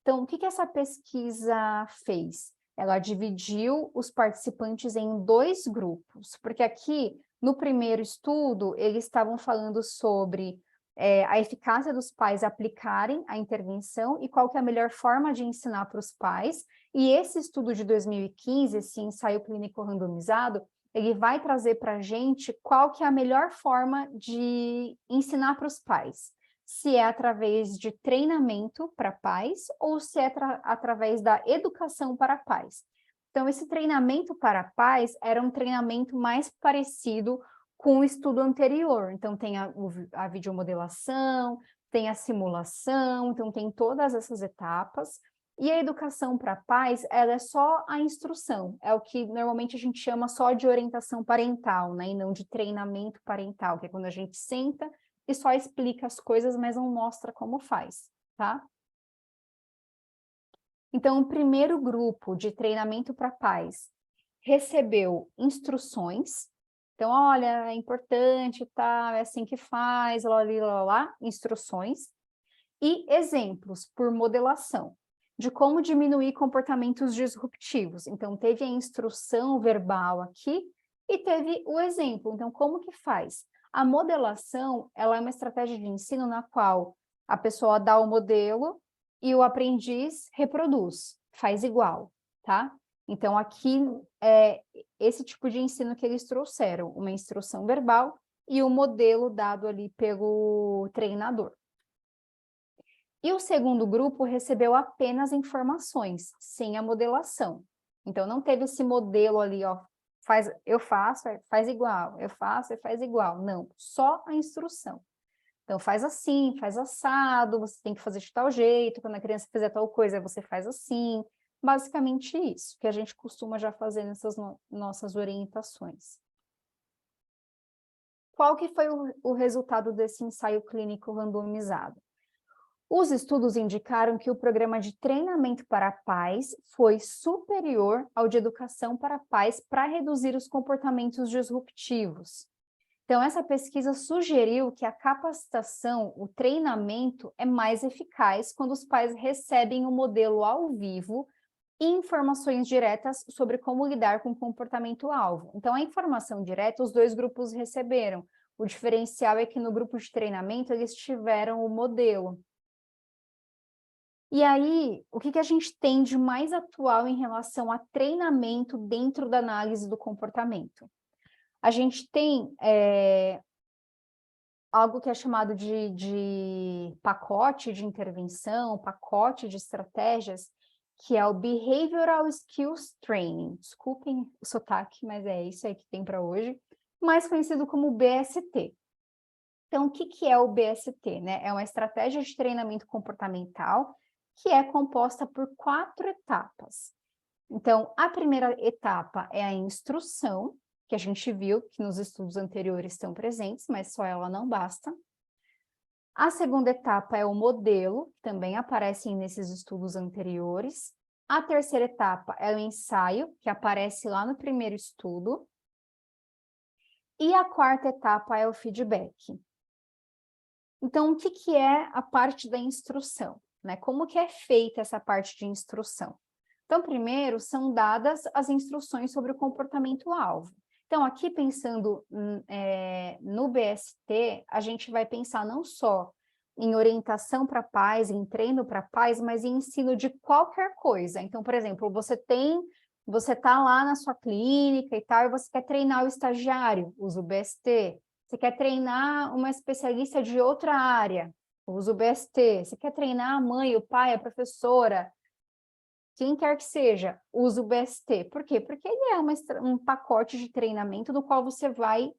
[SPEAKER 2] Então, o que essa pesquisa fez? ela dividiu os participantes em 2 grupos, porque aqui, no primeiro estudo, eles estavam falando sobre a eficácia dos pais aplicarem a intervenção e qual que é a melhor forma de ensinar para os pais. E esse estudo de 2015, esse ensaio clínico randomizado, ele vai trazer para a gente qual que é a melhor forma de ensinar para os pais. Se é através de treinamento para pais ou se é através da educação para pais. Então, esse treinamento para pais era um treinamento mais parecido com o estudo anterior. Então, tem a videomodelação, tem a simulação, então tem todas essas etapas. E a educação para pais, ela é só a instrução, é o que normalmente a gente chama só de orientação parental, né? E não de treinamento parental, que é quando a gente senta e só explica as coisas, mas não mostra como faz, tá? Então, o primeiro grupo de treinamento para pais recebeu instruções. Então, olha, é importante, tá? É assim que faz, lá, instruções. E exemplos por modelação, de como diminuir comportamentos disruptivos. Então, teve a instrução verbal aqui e teve o exemplo. Então, como que faz? A modelação, ela é uma estratégia de ensino na qual a pessoa dá o modelo e o aprendiz reproduz, faz igual, tá? Então, aqui é esse tipo de ensino que eles trouxeram, uma instrução verbal e o modelo dado ali pelo treinador. E o segundo grupo recebeu apenas informações, sem a modelação. Então, não teve esse modelo ali, ó, eu faço, faz igual, eu faço, faz igual. Não, só a instrução. Então, faz assim, faz assado, você tem que fazer de tal jeito, quando a criança fizer tal coisa, você faz assim. Basicamente isso, que a gente costuma já fazer nessas nossas orientações. Qual que foi o resultado desse ensaio clínico randomizado? Os estudos indicaram que o programa de treinamento para pais foi superior ao de educação para pais para reduzir os comportamentos disruptivos. Então, essa pesquisa sugeriu que a capacitação, o treinamento, é mais eficaz quando os pais recebem o modelo ao vivo e informações diretas sobre como lidar com o comportamento-alvo. Então, a informação direta, os 2 grupos receberam. O diferencial é que no grupo de treinamento, eles tiveram o modelo. E aí, o que a gente tem de mais atual em relação a treinamento dentro da análise do comportamento? A gente tem algo que é chamado de pacote de intervenção, pacote de estratégias, que é o Behavioral Skills Training. Desculpem o sotaque, mas é isso aí que tem para hoje, mais conhecido como BST. Então, o que é o BST, né? É uma estratégia de treinamento comportamental que é composta por 4 etapas. Então, a primeira etapa é a instrução, que a gente viu que nos estudos anteriores estão presentes, mas só ela não basta. A segunda etapa é o modelo, que também aparece nesses estudos anteriores. A terceira etapa é o ensaio, que aparece lá no primeiro estudo. E a quarta etapa é o feedback. Então, o que é a parte da instrução, né? Como que é feita essa parte de instrução? Então, primeiro, são dadas as instruções sobre o comportamento-alvo. Então, aqui pensando no BST, a gente vai pensar não só em orientação para pais, em treino para pais, mas em ensino de qualquer coisa. Então, por exemplo, você está lá na sua clínica e tal, e você quer treinar o estagiário, usa o BST. Você quer treinar uma especialista de outra área, usa o BST. Você quer treinar a mãe, o pai, a professora, quem quer que seja, usa o BST. Por quê? Porque ele é um pacote de treinamento no qual você vai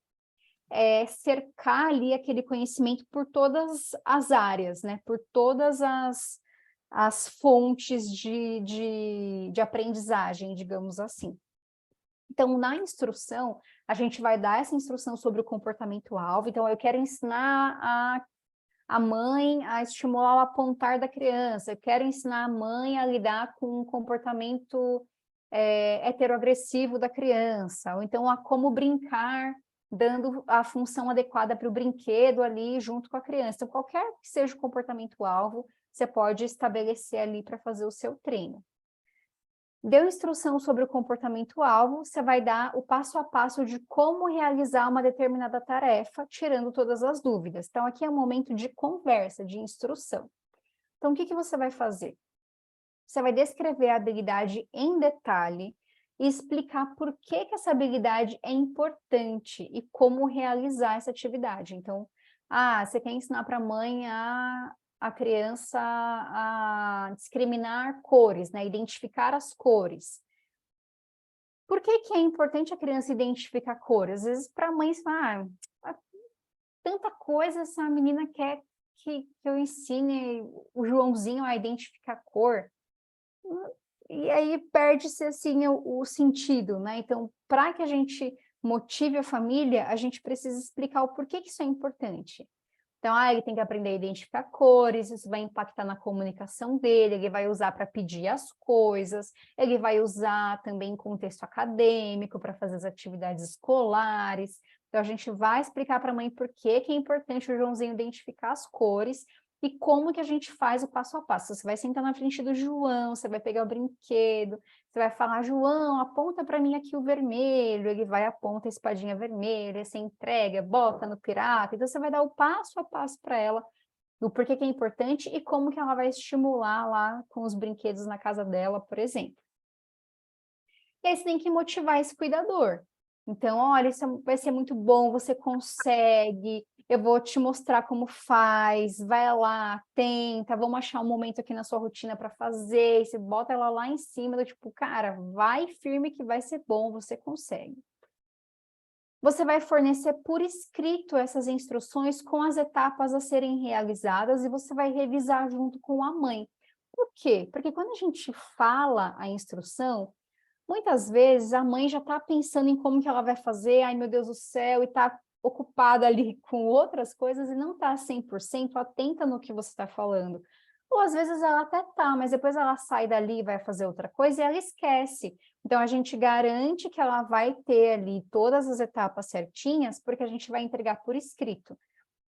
[SPEAKER 2] cercar ali aquele conhecimento por todas as áreas, né? Por todas as fontes de aprendizagem, digamos assim. Então, na instrução, a gente vai dar essa instrução sobre o comportamento-alvo. Então, eu quero ensinar a mãe a estimular o apontar da criança, eu quero ensinar a mãe a lidar com o comportamento heteroagressivo da criança, ou então a como brincar, dando a função adequada para o brinquedo ali junto com a criança. Então, qualquer que seja o comportamento-alvo, você pode estabelecer ali para fazer o seu treino. Deu instrução sobre o comportamento-alvo, você vai dar o passo a passo de como realizar uma determinada tarefa, tirando todas as dúvidas. Então, aqui é um momento de conversa, de instrução. Então, o que você vai fazer? Você vai descrever a habilidade em detalhe e explicar por que essa habilidade é importante e como realizar essa atividade. Então, você quer ensinar para a mãe a criança a discriminar cores, né? Identificar as cores. Por que é importante a criança identificar cores? Às vezes para a mãe fala, tanta coisa essa menina quer que eu ensine o Joãozinho a identificar cor. E aí perde-se assim o sentido, né? Então, para que a gente motive a família, a gente precisa explicar o porquê que isso é importante. Então, ele tem que aprender a identificar cores, isso vai impactar na comunicação dele, ele vai usar para pedir as coisas, ele vai usar também em contexto acadêmico para fazer as atividades escolares. Então, a gente vai explicar para a mãe por que é importante o Joãozinho identificar as cores e como que a gente faz o passo a passo. Você vai sentar na frente do João, você vai pegar o brinquedo, você vai falar, João, aponta para mim aqui o vermelho, ele vai, aponta a espadinha vermelha, você entrega, bota no pirata, então você vai dar o passo a passo para ela, do porquê que é importante e como que ela vai estimular lá com os brinquedos na casa dela, por exemplo. E aí você tem que motivar esse cuidador. Então, olha, isso vai ser muito bom, você consegue, eu vou te mostrar como faz, vai lá, tenta, vamos achar um momento aqui na sua rotina para fazer, você bota ela lá em cima, do tipo, cara, vai firme que vai ser bom, você consegue. Você vai fornecer por escrito essas instruções com as etapas a serem realizadas e você vai revisar junto com a mãe. Por quê? Porque quando a gente fala a instrução, muitas vezes a mãe já está pensando em como que ela vai fazer, ai meu Deus do céu, e está ocupada ali com outras coisas e não está 100% atenta no que você está falando. Ou às vezes ela até está, mas depois ela sai dali e vai fazer outra coisa e ela esquece. Então a gente garante que ela vai ter ali todas as etapas certinhas, porque a gente vai entregar por escrito.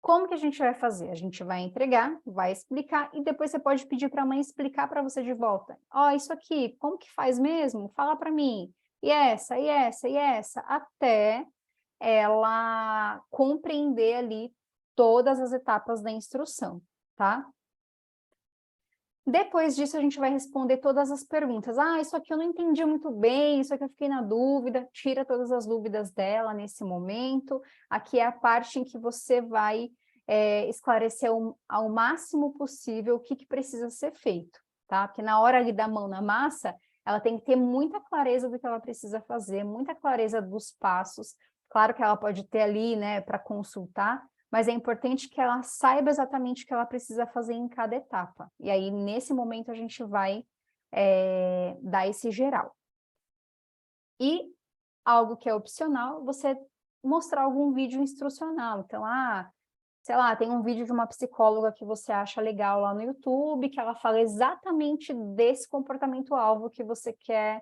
[SPEAKER 2] Como que a gente vai fazer? A gente vai entregar, vai explicar, e depois você pode pedir para a mãe explicar para você de volta. Isso aqui, como que faz mesmo? Fala para mim. E essa, e essa, e essa, até ela compreender ali todas as etapas da instrução, tá? Depois disso, a gente vai responder todas as perguntas. Isso aqui eu não entendi muito bem, isso aqui eu fiquei na dúvida. Tira todas as dúvidas dela nesse momento. Aqui é a parte em que você vai esclarecer ao máximo possível o que precisa ser feito, tá? Porque na hora ali da mão na massa, ela tem que ter muita clareza do que ela precisa fazer, muita clareza dos passos. Claro que ela pode ter ali, né, para consultar, mas é importante que ela saiba exatamente o que ela precisa fazer em cada etapa. E aí, nesse momento, a gente vai dar esse geral. E algo que é opcional, você mostrar algum vídeo instrucional. Então, sei lá, tem um vídeo de uma psicóloga que você acha legal lá no YouTube, que ela fala exatamente desse comportamento-alvo que você quer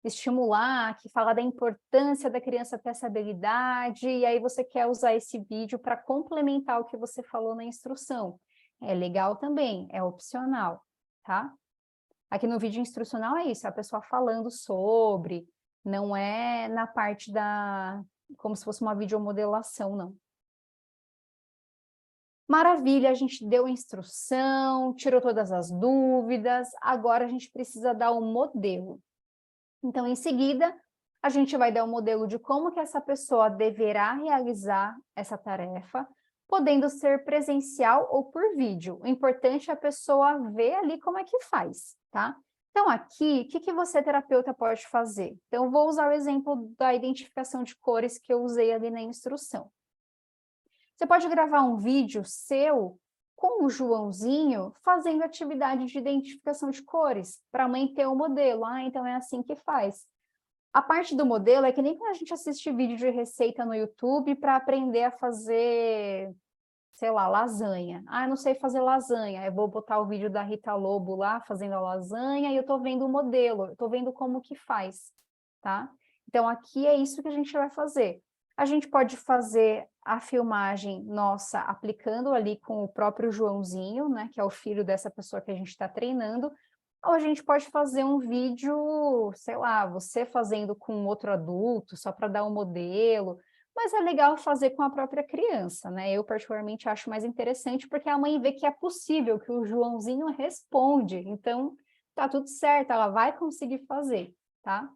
[SPEAKER 2] estimular, que fala da importância da criança ter essa habilidade, e aí você quer usar esse vídeo para complementar o que você falou na instrução. É legal também, é opcional, tá? Aqui no vídeo instrucional é isso, é a pessoa falando sobre, não é na parte como se fosse uma videomodelação, não. Maravilha, a gente deu a instrução, tirou todas as dúvidas, agora a gente precisa dar o modelo. Então, em seguida, a gente vai dar um modelo de como que essa pessoa deverá realizar essa tarefa, podendo ser presencial ou por vídeo. O importante é a pessoa ver ali como é que faz, tá? Então, aqui, o que você, terapeuta, pode fazer? Então, eu vou usar o exemplo da identificação de cores que eu usei ali na instrução. Você pode gravar um vídeo seu com o Joãozinho fazendo atividade de identificação de cores, para a mãe ter o modelo. Então é assim que faz. A parte do modelo é que nem quando a gente assiste vídeo de receita no YouTube para aprender a fazer, sei lá, lasanha. Eu não sei fazer lasanha. Eu vou botar o vídeo da Rita Lobo lá fazendo a lasanha e eu estou vendo o modelo, eu estou vendo como que faz, tá? Então aqui é isso que a gente vai fazer. A gente pode fazer a filmagem nossa aplicando ali com o próprio Joãozinho, né, que é o filho dessa pessoa que a gente está treinando, Ou a gente pode fazer um vídeo, sei lá, você fazendo com outro adulto, só para dar um modelo, mas é legal fazer com a própria criança, né? Eu particularmente acho mais interessante, porque a mãe vê que é possível, que o Joãozinho responde, então tá tudo certo, ela vai conseguir fazer, tá?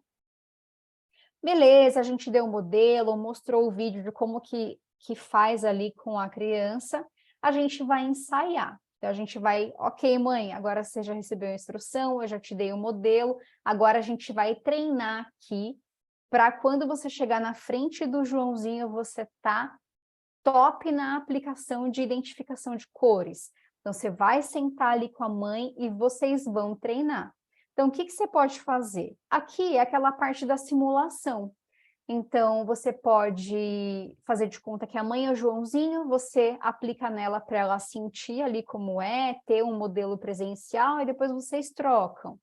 [SPEAKER 2] Beleza, a gente deu o modelo, mostrou o vídeo de como que faz ali com a criança, a gente vai ensaiar. Então, a gente vai, ok, mãe, agora você já recebeu a instrução, eu já te dei o modelo, agora a gente vai treinar aqui, para quando você chegar na frente do Joãozinho, você tá top na aplicação de identificação de cores. Então, você vai sentar ali com a mãe e vocês vão treinar. Então, o que você pode fazer? Aqui é aquela parte da simulação. Então, você pode fazer de conta que a mãe é o Joãozinho, você aplica nela para ela sentir ali como é, ter um modelo presencial, e depois vocês trocam.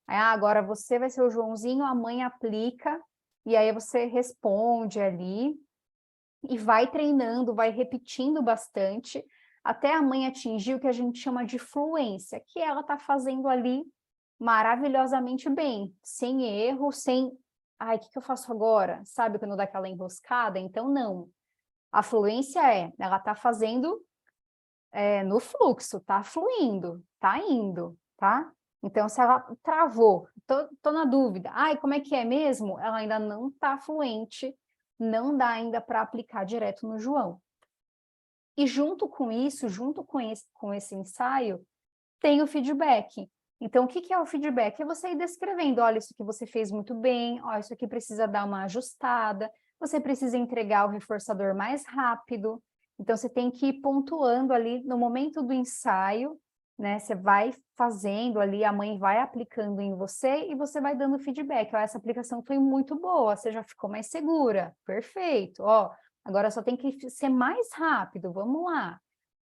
[SPEAKER 2] Aí, agora você vai ser o Joãozinho, a mãe aplica, e aí você responde ali, e vai treinando, vai repetindo bastante, até a mãe atingir o que a gente chama de fluência, que ela está fazendo ali maravilhosamente bem, sem erro, sem... Ai, o que eu faço agora? Sabe quando dá aquela enroscada? Então, não. A fluência ela está fazendo no fluxo, está fluindo, está indo, tá? Então, se ela travou, tô na dúvida, ai, como é que é mesmo? Ela ainda não está fluente, não dá ainda para aplicar direto no João. E junto com isso, junto com esse ensaio, tem o feedback. Então, o que é o feedback? É você ir descrevendo, olha, isso aqui você fez muito bem, olha, isso aqui precisa dar uma ajustada, você precisa entregar o reforçador mais rápido. Então, você tem que ir pontuando ali no momento do ensaio, né? Você vai fazendo ali, a mãe vai aplicando em você e você vai dando feedback. Ó, essa aplicação foi muito boa, você já ficou mais segura, perfeito. Ó, agora só tem que ser mais rápido, vamos lá.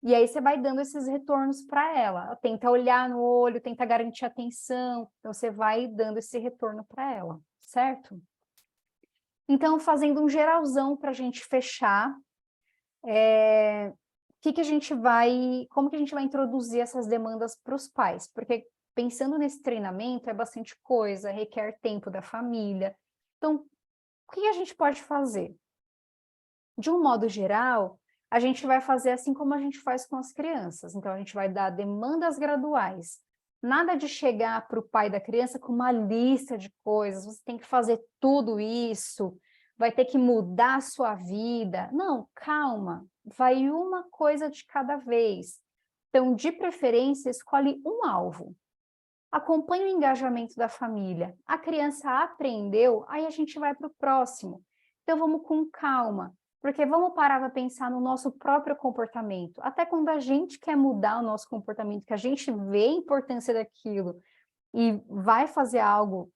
[SPEAKER 2] E aí você vai dando esses retornos para ela. Tenta olhar no olho, tenta garantir a atenção. Então, você vai dando esse retorno para ela, certo? Então, fazendo um geralzão para a gente fechar, que a gente vai, como que a gente vai introduzir essas demandas para os pais? Porque pensando nesse treinamento é bastante coisa, requer tempo da família. Então, o que a gente pode fazer? De um modo geral, a gente vai fazer assim como a gente faz com as crianças. Então, a gente vai dar demandas graduais. Nada de chegar para o pai da criança com uma lista de coisas, você tem que fazer tudo isso, vai ter que mudar a sua vida. Não, calma, vai uma coisa de cada vez. Então, de preferência, escolhe um alvo. Acompanhe o engajamento da família. A criança aprendeu, aí a gente vai para o próximo. Então, vamos com calma, porque vamos parar para pensar no nosso próprio comportamento. Até quando a gente quer mudar o nosso comportamento, que a gente vê a importância daquilo e vai fazer algo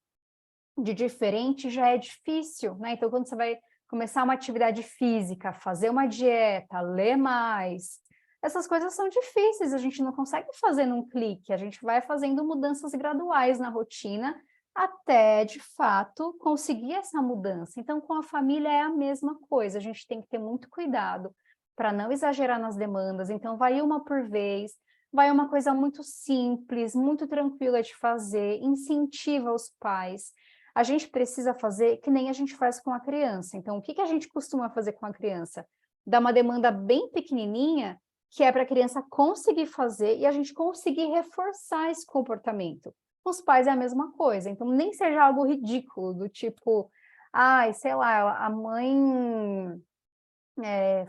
[SPEAKER 2] de diferente, já é difícil, né? Então, quando você vai começar uma atividade física, fazer uma dieta, ler mais, essas coisas são difíceis, a gente não consegue fazer num clique, a gente vai fazendo mudanças graduais na rotina até, de fato, conseguir essa mudança. Então, com a família é a mesma coisa, a gente tem que ter muito cuidado para não exagerar nas demandas, então vai uma por vez, vai uma coisa muito simples, muito tranquila de fazer, incentiva os pais. A gente precisa fazer que nem a gente faz com a criança. Então, o que a gente costuma fazer com a criança? Dar uma demanda bem pequenininha, que é para a criança conseguir fazer e a gente conseguir reforçar esse comportamento. Com os pais é a mesma coisa, então nem seja algo ridículo, do tipo, ai, sei lá, a mãe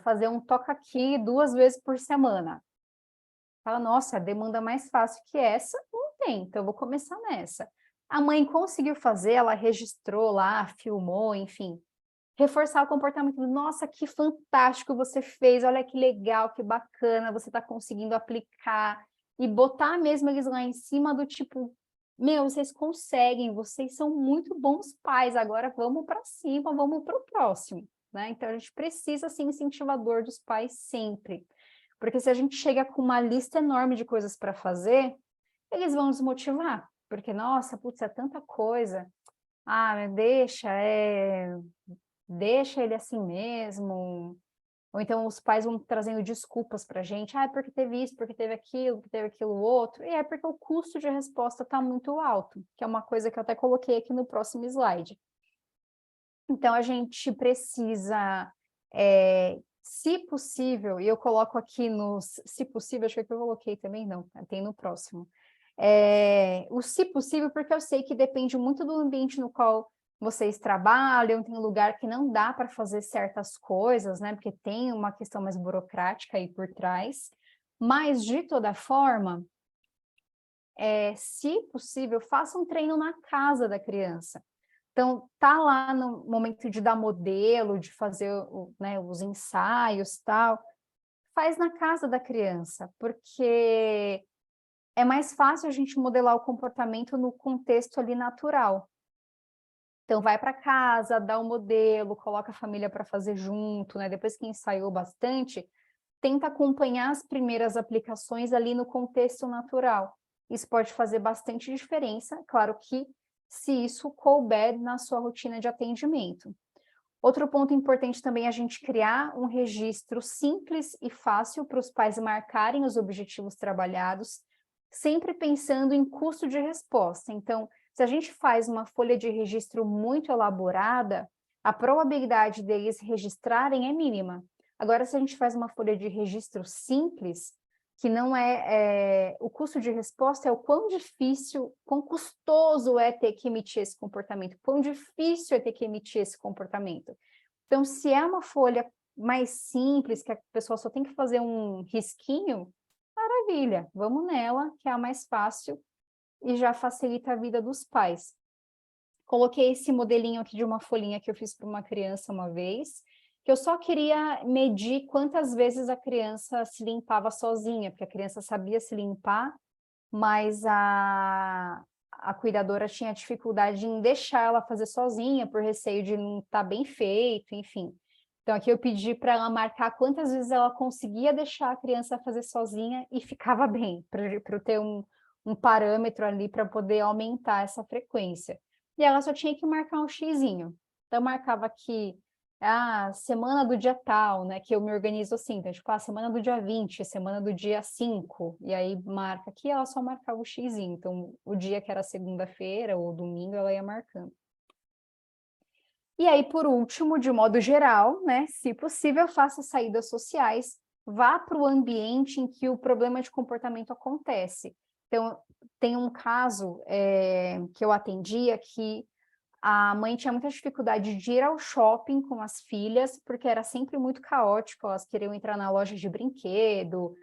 [SPEAKER 2] fazer um toca aqui 2 vezes por semana. Fala, nossa, a demanda mais fácil que essa não tem, então eu vou começar nessa. A mãe conseguiu fazer, ela registrou lá, filmou, enfim. Reforçar o comportamento, nossa, que fantástico você fez, olha que legal, que bacana, você está conseguindo aplicar. E botar mesmo eles lá em cima do tipo, meu, vocês conseguem, vocês são muito bons pais, agora vamos para cima, vamos para o próximo, né? Então, a gente precisa ser incentivador dos pais sempre. Porque se a gente chega com uma lista enorme de coisas para fazer, eles vão desmotivar. Porque, nossa, putz, é tanta coisa. Ah, deixa ele assim mesmo. Ou então os pais vão trazendo desculpas para a gente, porque teve isso, porque teve aquilo outro, e é porque o custo de resposta está muito alto, que é uma coisa que eu até coloquei aqui no próximo slide. Então, a gente precisa, se possível, e eu coloco aqui nos, se possível, acho que eu coloquei também, não, tem no próximo. O se possível, porque eu sei que depende muito do ambiente no qual vocês trabalham, tem lugar que não dá para fazer certas coisas, né, porque tem uma questão mais burocrática aí por trás, mas, de toda forma, se possível, faça um treino na casa da criança. Então, tá lá no momento de dar modelo, de fazer né, os ensaios, tal, faz na casa da criança, porque é mais fácil a gente modelar o comportamento no contexto ali natural. Então, vai para casa, dá o modelo, coloca a família para fazer junto, né? Depois que ensaiou bastante, tenta acompanhar as primeiras aplicações ali no contexto natural. Isso pode fazer bastante diferença, claro que se isso couber na sua rotina de atendimento. Outro ponto importante também é a gente criar um registro simples e fácil para os pais marcarem os objetivos trabalhados, sempre pensando em custo de resposta. Então, se a gente faz uma folha de registro muito elaborada, a probabilidade deles registrarem é mínima. Agora, se a gente faz uma folha de registro simples, que não o custo de resposta é o quão difícil, quão custoso é ter que emitir esse comportamento, quão difícil é ter que emitir esse comportamento. Então, se é uma folha mais simples, que a pessoa só tem que fazer um risquinho, maravilha, vamos nela, que é a mais fácil e já facilita a vida dos pais. Coloquei esse modelinho aqui de uma folhinha que eu fiz para uma criança uma vez, que eu só queria medir quantas vezes a criança se limpava sozinha, porque a criança sabia se limpar, mas a cuidadora tinha dificuldade em deixar ela fazer sozinha, por receio de não estar bem feito, enfim. Então, aqui eu pedi para ela marcar quantas vezes ela conseguia deixar a criança fazer sozinha e ficava bem, para eu ter um parâmetro ali para poder aumentar essa frequência. E ela só tinha que marcar um xizinho. Então, eu marcava aqui semana do dia tal, né, que eu me organizo assim, então, tipo, semana do dia 20, semana do dia 5, e aí marca aqui, ela só marcava o xizinho, então, o dia que era segunda-feira ou domingo, ela ia marcando. E aí, por último, de modo geral, né, se possível, faça saídas sociais, vá para o ambiente em que o problema de comportamento acontece. Então, tem um caso que eu atendia que a mãe tinha muita dificuldade de ir ao shopping com as filhas, porque era sempre muito caótico, elas queriam entrar na loja de brinquedo,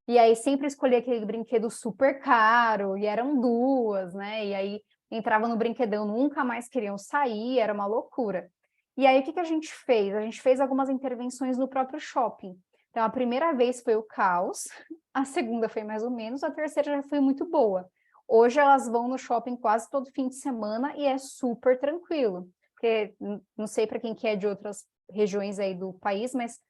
[SPEAKER 2] e aí sempre escolhia aquele brinquedo super caro, e eram duas, né? E aí entravam no brinquedão, nunca mais queriam sair, era uma loucura. E aí o que a gente fez? A gente fez algumas intervenções no próprio shopping. Então, a primeira vez foi o caos, a segunda foi mais ou menos, a terceira já foi muito boa. Hoje elas vão no shopping quase todo fim de semana e é super tranquilo, porque não sei para quem que é de outras regiões aí do país, mas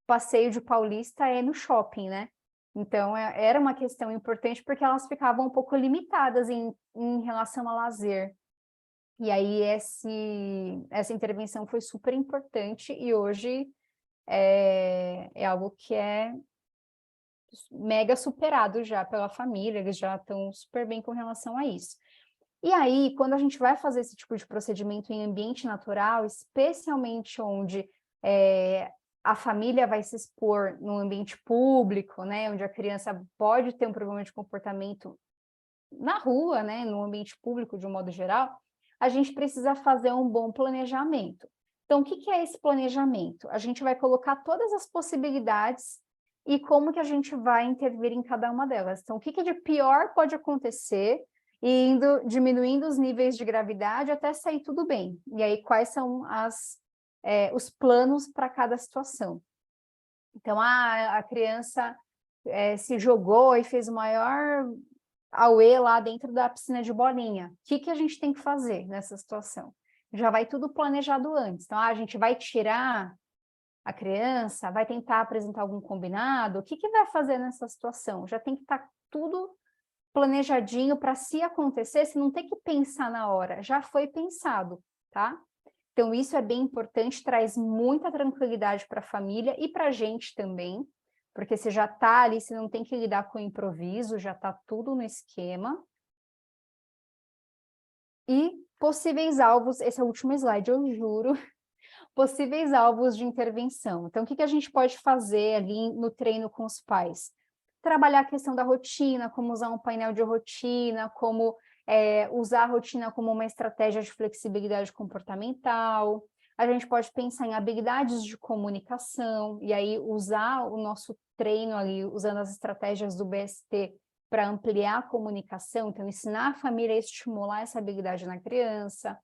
[SPEAKER 2] passeio de paulista é no shopping, né? Então era uma questão importante porque elas ficavam um pouco limitadas em relação a lazer. E aí essa intervenção foi super importante e hoje é algo que é mega superado já pela família, eles já estão super bem com relação a isso. E aí, quando a gente vai fazer esse tipo de procedimento em ambiente natural, especialmente onde a família vai se expor no ambiente público, né, onde a criança pode ter um problema de comportamento na rua, né, no ambiente público de um modo geral, a gente precisa fazer um bom planejamento. Então, o que é esse planejamento? A gente vai colocar todas as possibilidades e como que a gente vai intervir em cada uma delas. Então, o que de pior pode acontecer e diminuindo os níveis de gravidade até sair tudo bem. E aí, quais são os planos para cada situação. Então, a criança se jogou e fez o maior auê lá dentro da piscina de bolinha. O que a gente tem que fazer nessa situação? Já vai tudo planejado antes. Então, a gente vai tirar a criança, vai tentar apresentar algum combinado, o que vai fazer nessa situação? Já tem que estar tudo planejadinho para se acontecer, se não tem que pensar na hora, já foi pensado, tá? Então, isso é bem importante, traz muita tranquilidade para a família e para a gente também, porque você já está ali, você não tem que lidar com o improviso, já está tudo no esquema. E possíveis alvos, esse é o último slide, eu juro, possíveis alvos de intervenção. Então, o que a gente pode fazer ali no treino com os pais? Trabalhar a questão da rotina, como usar um painel de rotina, como usar a rotina como uma estratégia de flexibilidade comportamental. A gente pode pensar em habilidades de comunicação, e aí usar o nosso treino ali, usando as estratégias do BST, para ampliar a comunicação, então ensinar a família a estimular essa habilidade na criança.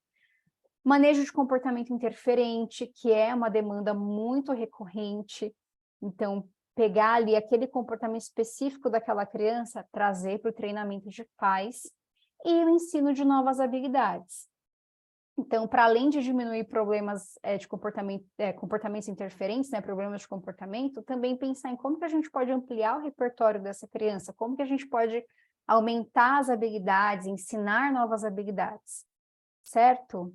[SPEAKER 2] Manejo de comportamento interferente, que é uma demanda muito recorrente, então pegar ali aquele comportamento específico daquela criança, trazer para o treinamento de pais e o ensino de novas habilidades. Então, para além de diminuir problemas de comportamento, comportamentos interferentes, né, problemas de comportamento, também pensar em como que a gente pode ampliar o repertório dessa criança, como que a gente pode aumentar as habilidades, ensinar novas habilidades, certo?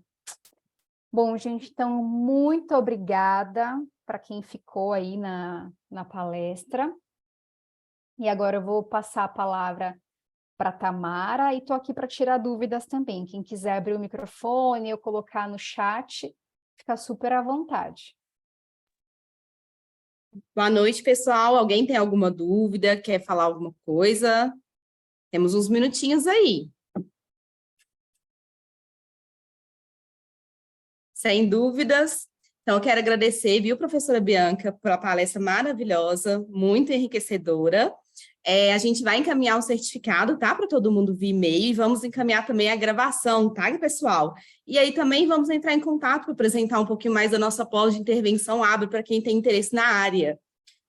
[SPEAKER 2] Bom, gente, então, muito obrigada para quem ficou aí na palestra. E agora eu vou passar a palavra para a Tamara, e estou aqui para tirar dúvidas também. Quem quiser abrir o microfone ou colocar no chat, fica super à vontade.
[SPEAKER 1] Boa noite, pessoal. Alguém tem alguma dúvida? Quer falar alguma coisa? Temos uns minutinhos aí. Sem dúvidas. Então, eu quero agradecer, viu, professora Bianca, pela palestra maravilhosa, muito enriquecedora. A gente vai encaminhar um certificado, tá? Para todo mundo via e-mail, e vamos encaminhar também a gravação, tá, pessoal? E aí também vamos entrar em contato para apresentar um pouquinho mais da nossa pós de intervenção ABRE para quem tem interesse na área.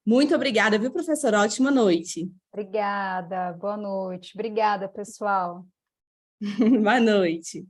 [SPEAKER 1] Muito obrigada, viu, professora? Ótima noite.
[SPEAKER 2] Obrigada, boa noite. Obrigada, pessoal.
[SPEAKER 1] Boa noite.